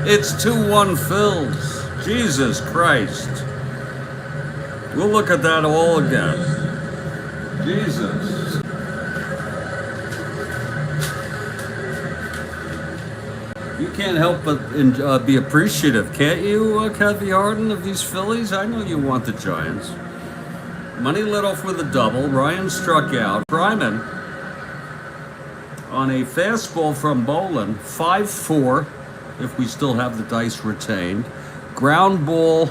It's 2-1 Phils. Jesus Christ. We'll look at that all again. Jesus. You can't help but be appreciative, can't you, Kathy Harden, of these Phillies? I know you want the Giants. Money lit off with a double. Ryan struck out. Fryman on a fastball from Bolin, 5-4, if we still have the dice retained. Ground ball.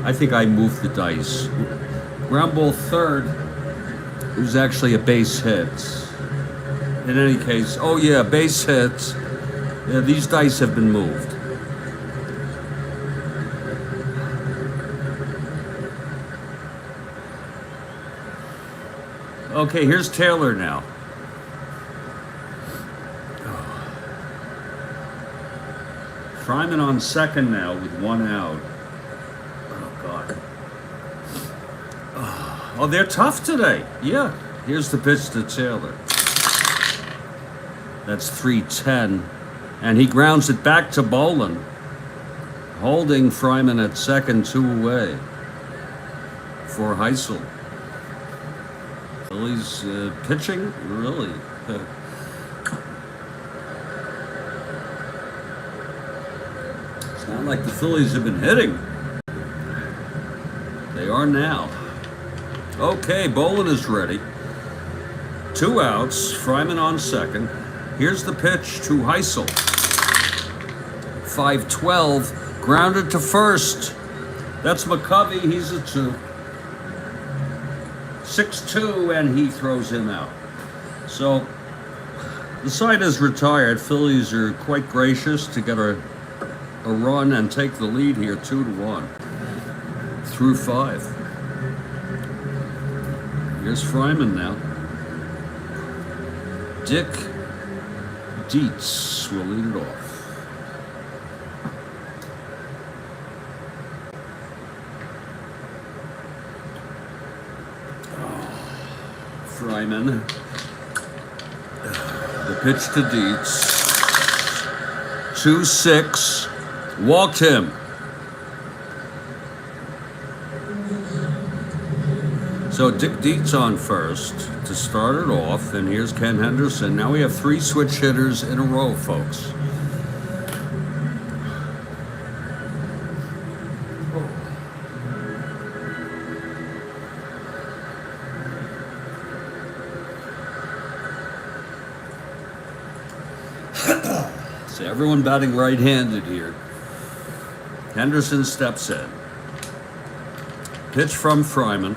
I think I moved the dice. Ground ball third. It was actually a base hit. In any case, oh yeah, base hit. Yeah, these dice have been moved. Okay, here's Taylor now. Fryman on second now with 1 out. Oh, God. Oh, they're tough today. Yeah. Here's the pitch to Taylor. That's 3-10. And he grounds it back to Bolin. Holding Fryman at second, 2 away for Heisel. Phillies pitching, really. It's not like the Phillies have been hitting. They are now. Okay, Bolin is ready. 2 outs, Fryman on second. Here's the pitch to Heisel. 5-12, grounded to first. That's McCovey, he's a 2. 6-2, and he throws him out. So, the side is retired. Phillies are quite gracious to get a run and take the lead here, 2-1 through 5. Here's Fryman now. Dick Dietz will lead it off. Fryman. The pitch to Dietz. 2-6. Walked him. So Dick Dietz on first to start it off, and here's Ken Henderson. Now we have 3 switch hitters in a row, folks. So everyone batting right-handed here. Henderson steps in. Pitch from Fryman.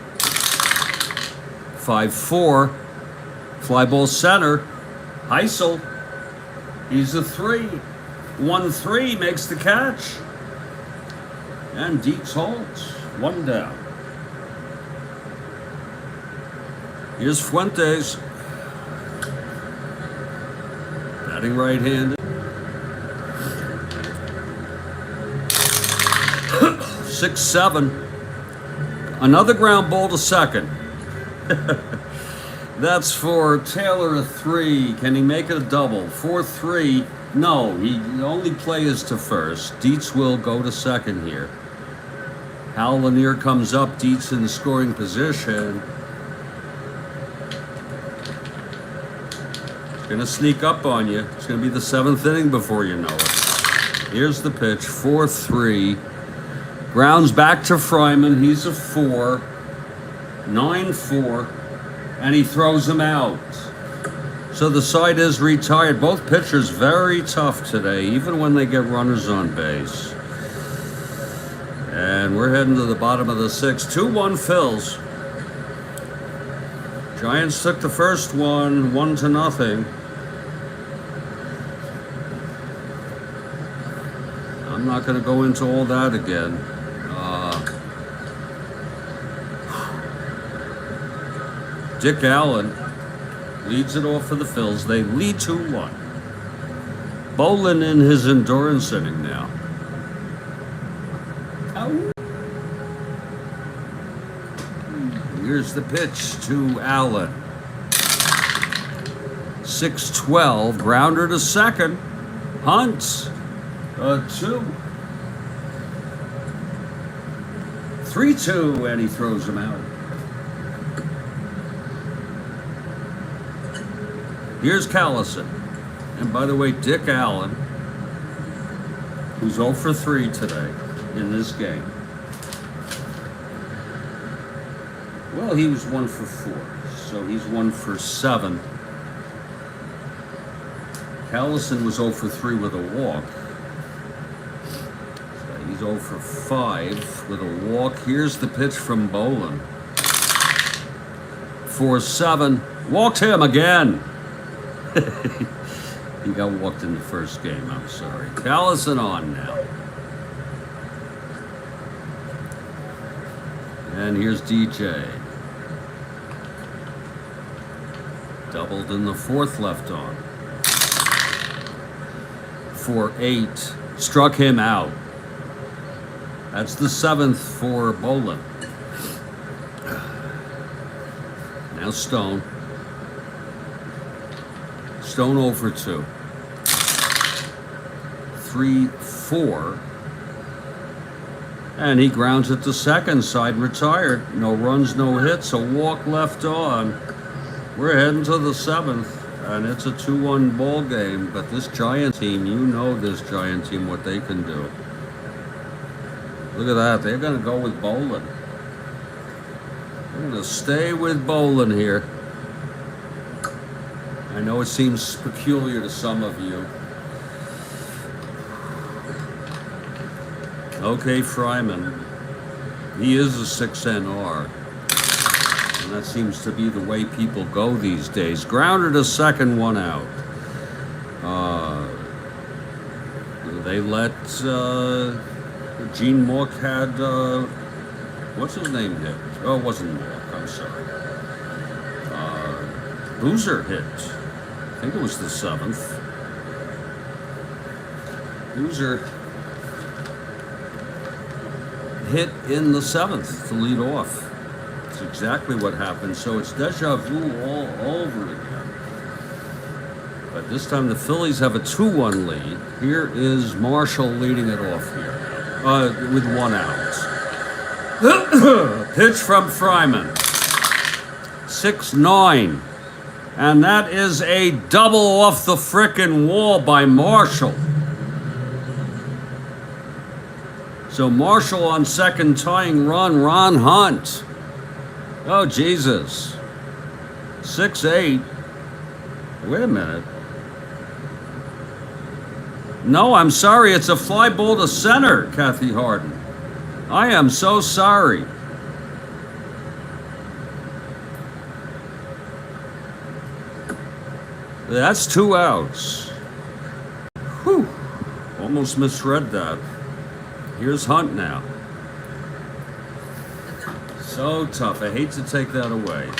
5-4. Fly ball center. Heisel. He's a 3. 1-3 makes the catch. And Dietz holds. 1 down. Here's Fuentes. Batting right-handed. 6-7. Another ground ball to second. That's for Taylor, a 3. Can he make it a double? 4-3. No, the only play is to first. Dietz will go to second here. Hal Lanier comes up. Dietz in the scoring position. It's going to sneak up on you. It's going to be the 7th inning before you know it. Here's the pitch. 4-3. Grounds back to Fryman. He's a 4. 9-4. And he throws him out. So the side is retired. Both pitchers very tough today, even when they get runners on base. And we're heading to the bottom of the 6th. 2-1 Phils. Giants took the first one, 1-0. I'm not going to go into all that again. Dick Allen leads it off for the Phils. They lead 2-1. Bolin in his endurance inning now. Here's the pitch to Allen. 6-12, grounder to second. Hunt, 2. 3-2, and he throws him out. Here's Callison. And by the way, Dick Allen, who's 0 for 3 today in this game. Well, he was 1 for 4, so he's 1 for 7. Callison was 0 for 3 with a walk. So he's 0 for 5 with a walk. Here's the pitch from Bolin. 4-7. Walked him again. He got walked in the first game, I'm sorry. Callison on now. And here's DJ. Doubled in the 4th, left on. 4-8. Struck him out. That's the 7th for Bolin. Now Stone. Stone 0 for 2. 3-4. And he grounds it to second, side retired. No runs, no hits, a walk left on. We're heading to the 7th, and it's a 2-1 ball game. But this Giant team, you know this Giant team, what they can do. Look at that. They're going to go with Bolin. They're going to stay with Bolin here. I know it seems peculiar to some of you. Okay, Fryman. He is a 6NR. And that seems to be the way people go these days. Grounded to second, 1 out. They let Gene Mock had what's his name hit? Oh, it wasn't Mock, I'm sorry. Boozer hit. I think it was the 7th. Boozer hit in the 7th to lead off. That's exactly what happened. So it's deja vu all over again. But this time the Phillies have a 2-1 lead. Here is Marshall leading it off here with 1 out. Pitch from Fryman. 6-9. And that is a double off the frickin' wall by Marshall. So Marshall on second tying run, Ron Hunt. Oh, Jesus. 6-8. Wait a minute. No, I'm sorry. It's a fly ball to center, Kathy Harden. I am so sorry. That's 2 outs. Whew. Almost misread that. Here's Hunt now. So tough. I hate to take that away.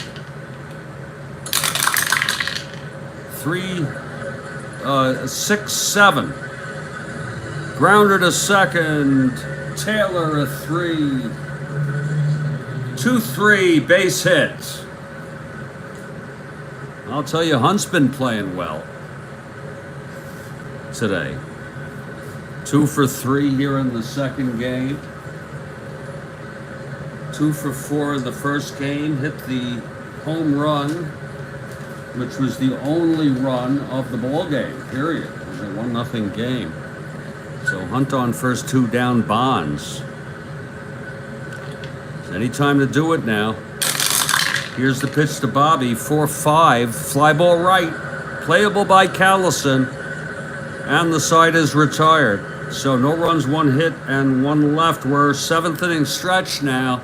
6-7. Grounder to second. Taylor a 3. 2-3 base hit. I'll tell you, Hunt's been playing well today. 2 for 3 here in the second game. 2 for 4 in the first game. Hit the home run, which was the only run of the ball game, period. It was a 1-0 game. So Hunt on first, 2 down, Bonds. It's any time to do it now. Here's the pitch to Bobby, 4-5, fly ball right, playable by Callison, and the side is retired. So no runs, 1 hit, and 1 left. We're 7th inning stretch now.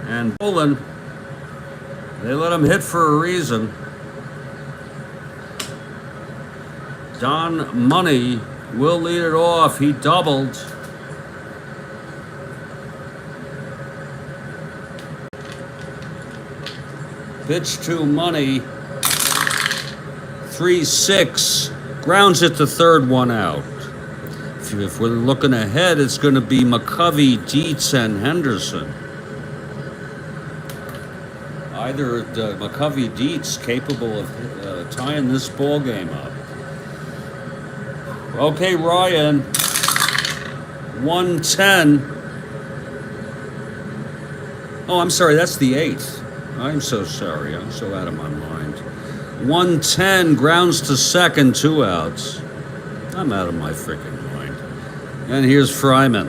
And Bolin, they let him hit for a reason. Don Money will lead it off. He doubled. Pitch to Money. 3-6. Grounds it to third, one out. If we're looking ahead, it's going to be McCovey, Dietz, and Henderson. Either McCovey, Dietz capable of tying this ball game up. Okay, Ryan. 110. Oh, I'm sorry, that's the 8th. I'm so sorry. I'm so out of my mind. 110, grounds to second, 2 outs. I'm out of my freaking mind. And here's Fryman.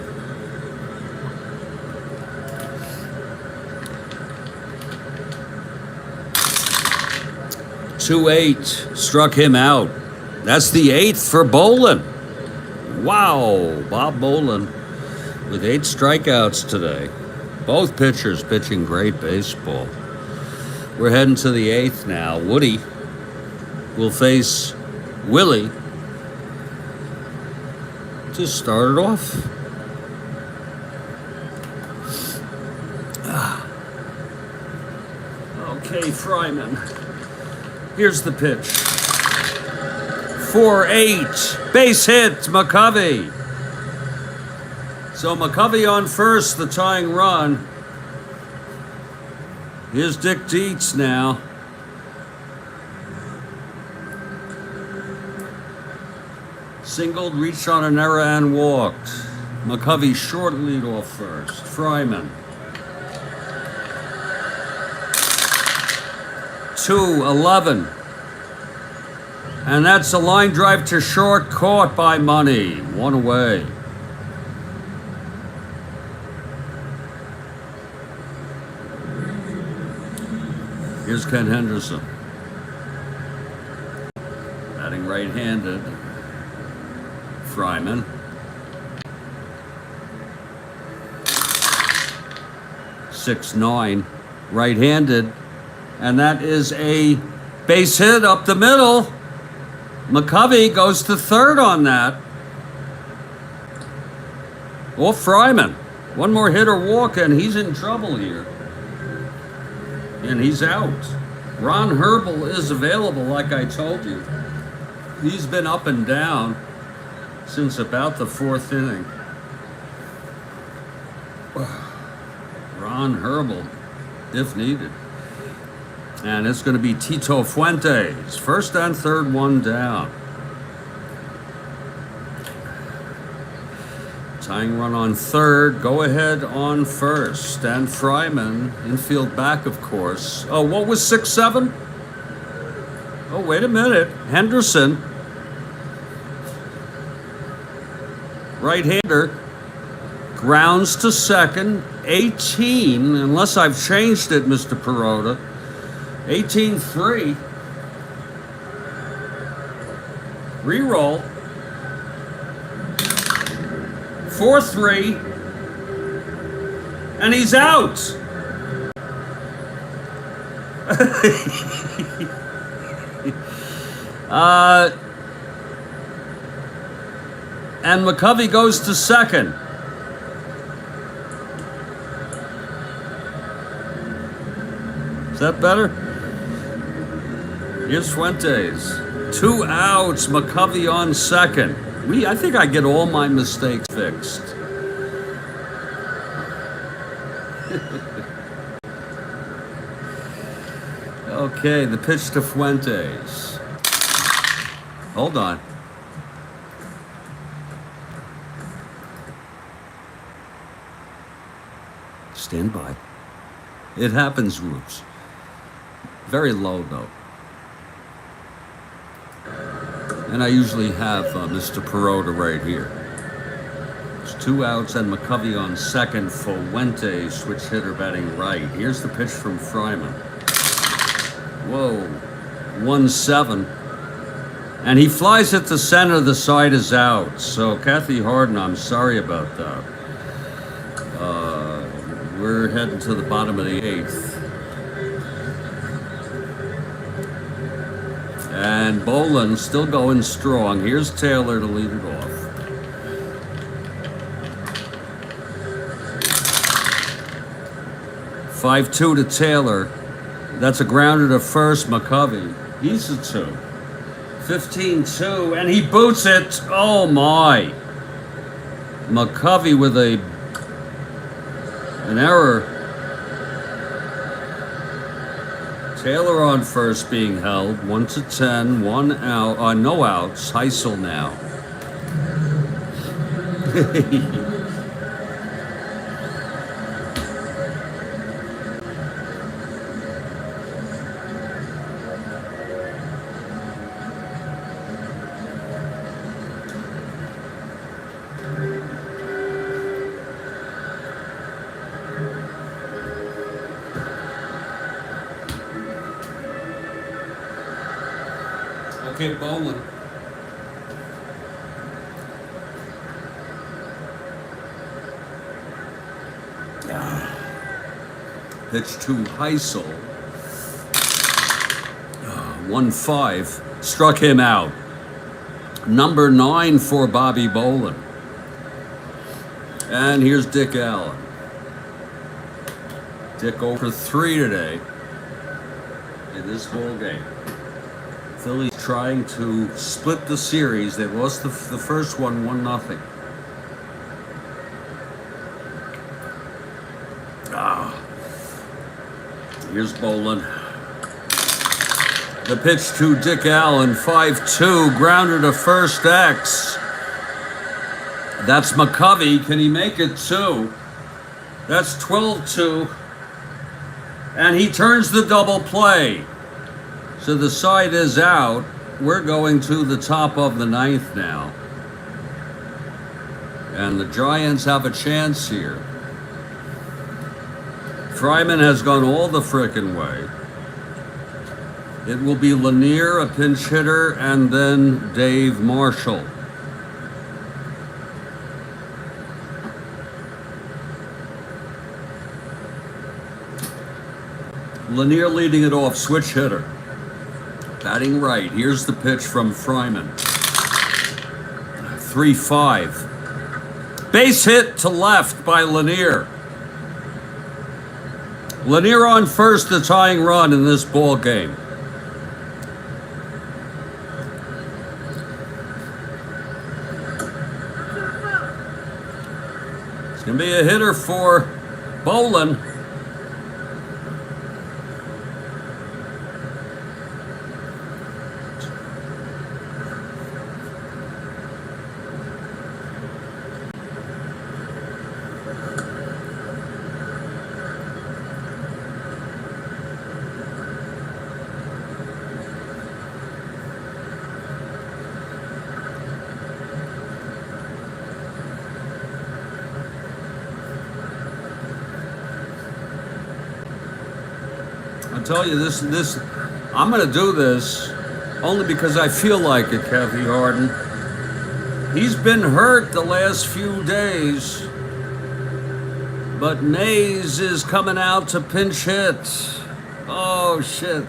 .28 struck him out. That's the 8th for Bolin. Wow, Bob Bolin with 8 strikeouts today. Both pitchers pitching great baseball. We're heading to the 8th now. Woody will face Willie to start it off. Okay, Fryman. Here's the pitch. 4-8. Base hit, McCovey. So McCovey on first, the tying run. Here's Dick Dietz now. Singled, reached on an error, and walked. McCovey short lead off first. Fryman. 2-11. And that's a line drive to short, caught by Money. 1 away. Here's Ken Henderson. Batting right-handed. Fryman. .69, right-handed, and that is a base hit up the middle. McCovey goes to third on that. Or Fryman. One more hit or walk, and he's in trouble here. And he's out. Ron Herbel is available, like I told you. He's been up and down since about the 4th inning. Ron Herbel, if needed. And it's going to be Tito Fuentes. First and third, 1 down. Tying run on third, go ahead on first. And Fryman, infield back, of course. Oh, what was 6-7? Oh, wait a minute. Henderson. Right-hander. Grounds to second. 18, unless I've changed it, Mr. Perota. 18-3. Reroll. 4-3. And he's out. And McCovey goes to second. Is that better? Here's Fuentes. 2 outs, McCovey on second. I think I get all my mistakes fixed. Okay, the pitch to Fuentes. Hold on. Stand by. It happens, Roops. Very low, though. And I usually have Mr. Perota right here. It's 2 outs and McCovey on second. Fuentes, switch hitter, batting right. Here's the pitch from Fryman. Whoa. 1-7. And he flies it to center. The side is out. So, Kathy Harden, I'm sorry about that. We're heading to the bottom of the 8th. And Bolin still going strong. Here's Taylor to lead it off. .52 to Taylor. That's a grounder to first, McCovey. He's a 2. 15-2, and he boots it. Oh my. McCovey with an error. Taylor on first being held. 1-10, 1 out. No outs. Heisel now. Okay, Bolin. Pitch to Heisel. 1-5. Struck him out. Number 9 for Bobby Bolin. And here's Dick Allen. Dick over 3 today in this ball game. Phillies trying to split the series. They lost the first one 1-0. Here's Bolin. The pitch to Dick Allen, 5-2, grounder to first X. That's McCovey. Can he make it 2? That's 12-2. And he turns the double play. So the side is out. We're going to the top of the 9th now. And the Giants have a chance here. Fryman has gone all the frickin' way. It will be Lanier, a pinch hitter, and then Dave Marshall. Lanier leading it off, switch hitter. Batting right. Here's the pitch from Fryman. 3-5. Base hit to left by Lanier. Lanier on first, the tying run in this ball game. It's going to be a hitter for Bolin. I tell you, this, I'm going to do this only because I feel like it, Kevy Harden. He's been hurt the last few days, but Mays is coming out to pinch hit. Oh, shit.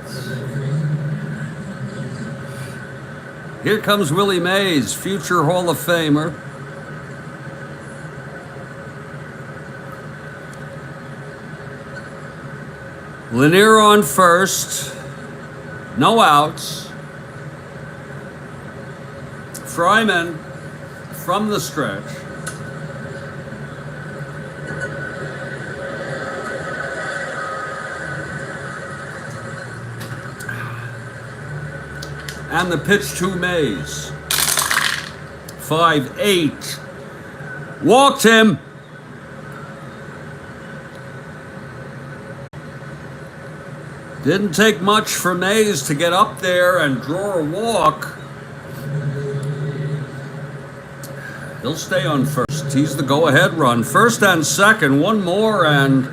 Here comes Willie Mays, future Hall of Famer. Lanier on first, no outs. Fryman from the stretch. And the pitch to Mays. 5-8. Walked him. Didn't take much for Mays to get up there and draw a walk. He'll stay on first. He's the go-ahead run. First and second, one more, and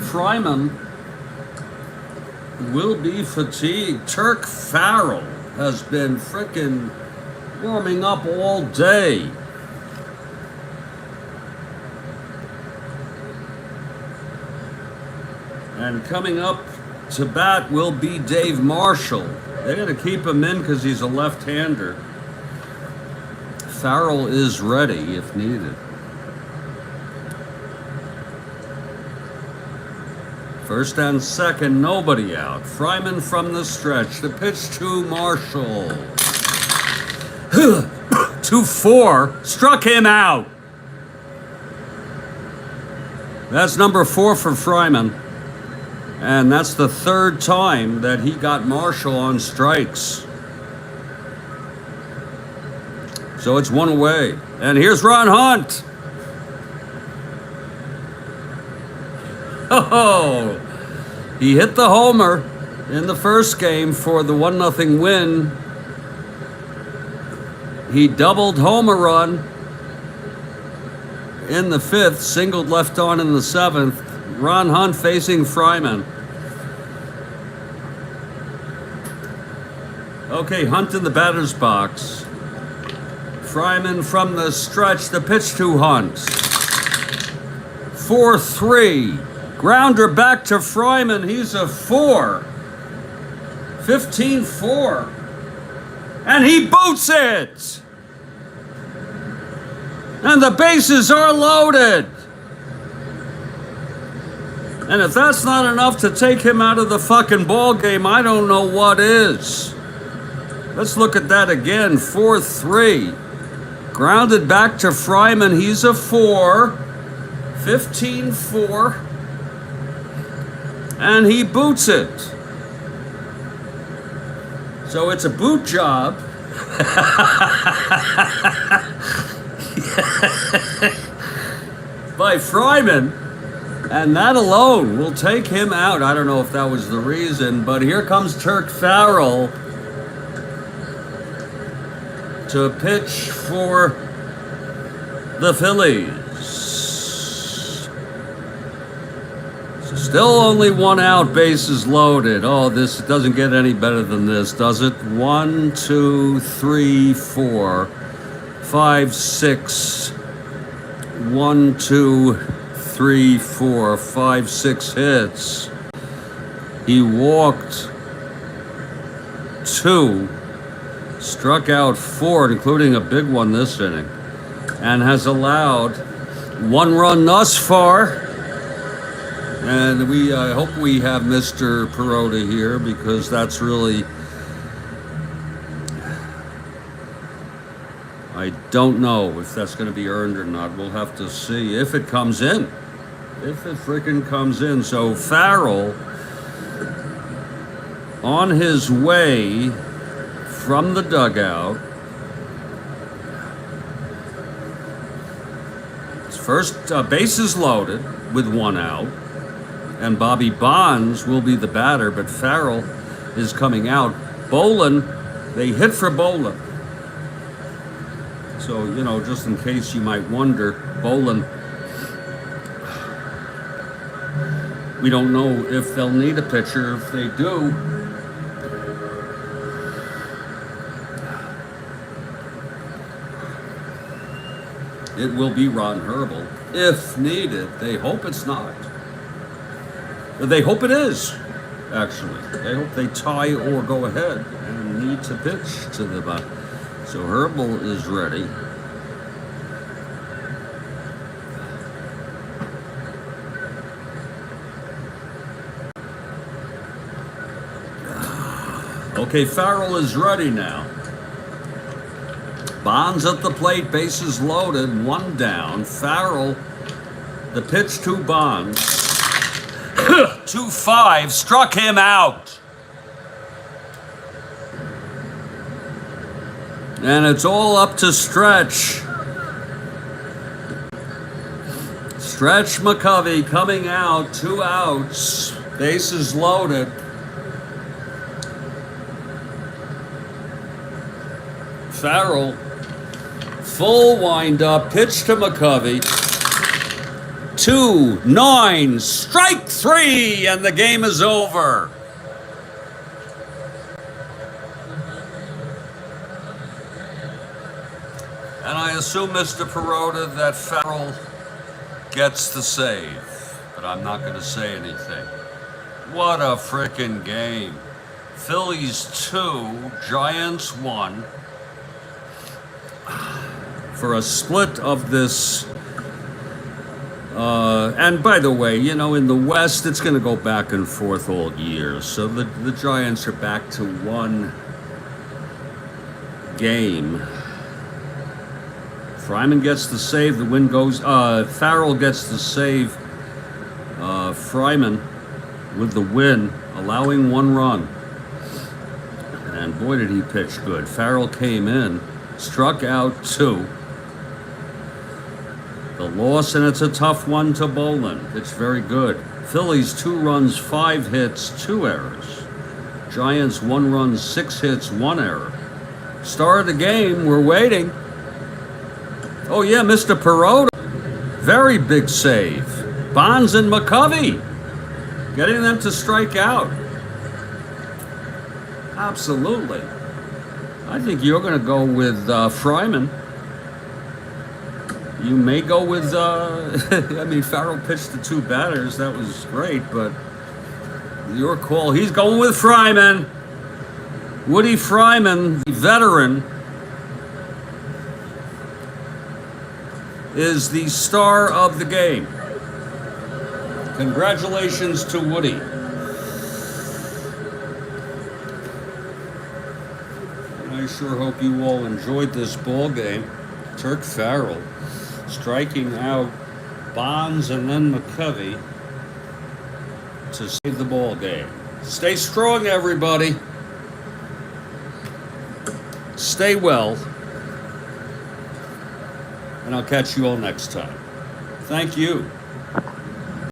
Fryman will be fatigued. Turk Farrell has been frickin' warming up all day. And coming up to bat will be Dave Marshall. They're going to keep him in because he's a left-hander. Farrell is ready if needed. First and second, nobody out. Fryman from the stretch. The pitch to Marshall. 2-4. Struck him out. That's number 4 for Fryman. And that's the third time that he got Marshall on strikes. So it's 1 away. And here's Ron Hunt. Oh, he hit the homer in the first game for the 1-0 win. He doubled home a run in the 5th, singled left on in the 7th. Ron Hunt facing Fryman. Okay, Hunt in the batter's box. Fryman from the stretch, the pitch to Hunt. 4-3. Grounder back to Fryman. He's a 4. 15-4. And he boots it. And the bases are loaded. And if that's not enough to take him out of the fucking ball game, I don't know what is. Let's look at that again. 4-3. Grounded back to Fryman. He's a 4. 15-4. And he boots it. So it's a boot job. By Fryman. And that alone will take him out. I don't know if that was the reason, but here comes Turk Farrell to pitch for the Phillies. Still only 1 out, bases loaded. Oh, this doesn't get any better than this, does it? 1, 2, 3, 4, 5, 6. 1, 2, 3, 4, 5, 6 hits. He walked 2, struck out 4, including a big one this inning, and has allowed 1 run thus far. And I hope we have Mr. Perota here, because that's really, I don't know if that's going to be earned or not. We'll have to see if it comes in. If it freaking comes in. So Farrell on his way from the dugout. His first bases loaded with 1 out. And Bobby Bonds will be the batter, but Farrell is coming out. Bolin, they hit for Bolin. So, you know, just in case you might wonder, Bolin, we don't know if they'll need a pitcher. If they do, it will be Ron Herbel. If needed, they hope it's not. They hope it is, actually. They hope they tie or go ahead and need to pitch to the back. So Herbel is ready. Okay, Farrell is ready now. Bonds at the plate, bases loaded, 1 down. Farrell, the pitch to Bonds. 2-5, struck him out. And it's all up to Stretch. Stretch McCovey coming out, 2 outs, bases loaded. Farrell, full wind-up, pitch to McCovey. 2-9, strike 3, and the game is over. And I assume, Mr. Perota, that Farrell gets the save, but I'm not going to say anything. What a frickin' game. Phillies 2, Giants 1. For a split of this And by the way, you know, in the West, it's going to go back and forth all year. So the Giants are back to one game. Fryman gets the save. The win goes. Farrell gets the save. Fryman with the win, allowing 1 run. And boy, did he pitch good. Farrell came in, struck out 2. The loss, and it's a tough one to Bolin. It's very good. Phillies 2 runs, 5 hits, 2 errors. Giants 1 run, 6 hits, 1 error. Star of the game, we're waiting. Oh yeah, Mr. Perota. Very big save. Bonds and McCovey getting them to strike out. Absolutely. I think you're going to go with Fryman. You may go with, I mean, Farrell pitched the 2 batters. That was great, but your call. He's going with Fryman. Woody Fryman, the veteran, is the star of the game. Congratulations to Woody. I sure hope you all enjoyed this ball game. Turk Farrell striking out Bonds and then McCovey to save the ball game. Stay strong, everybody. Stay well. And I'll catch you all next time. Thank you.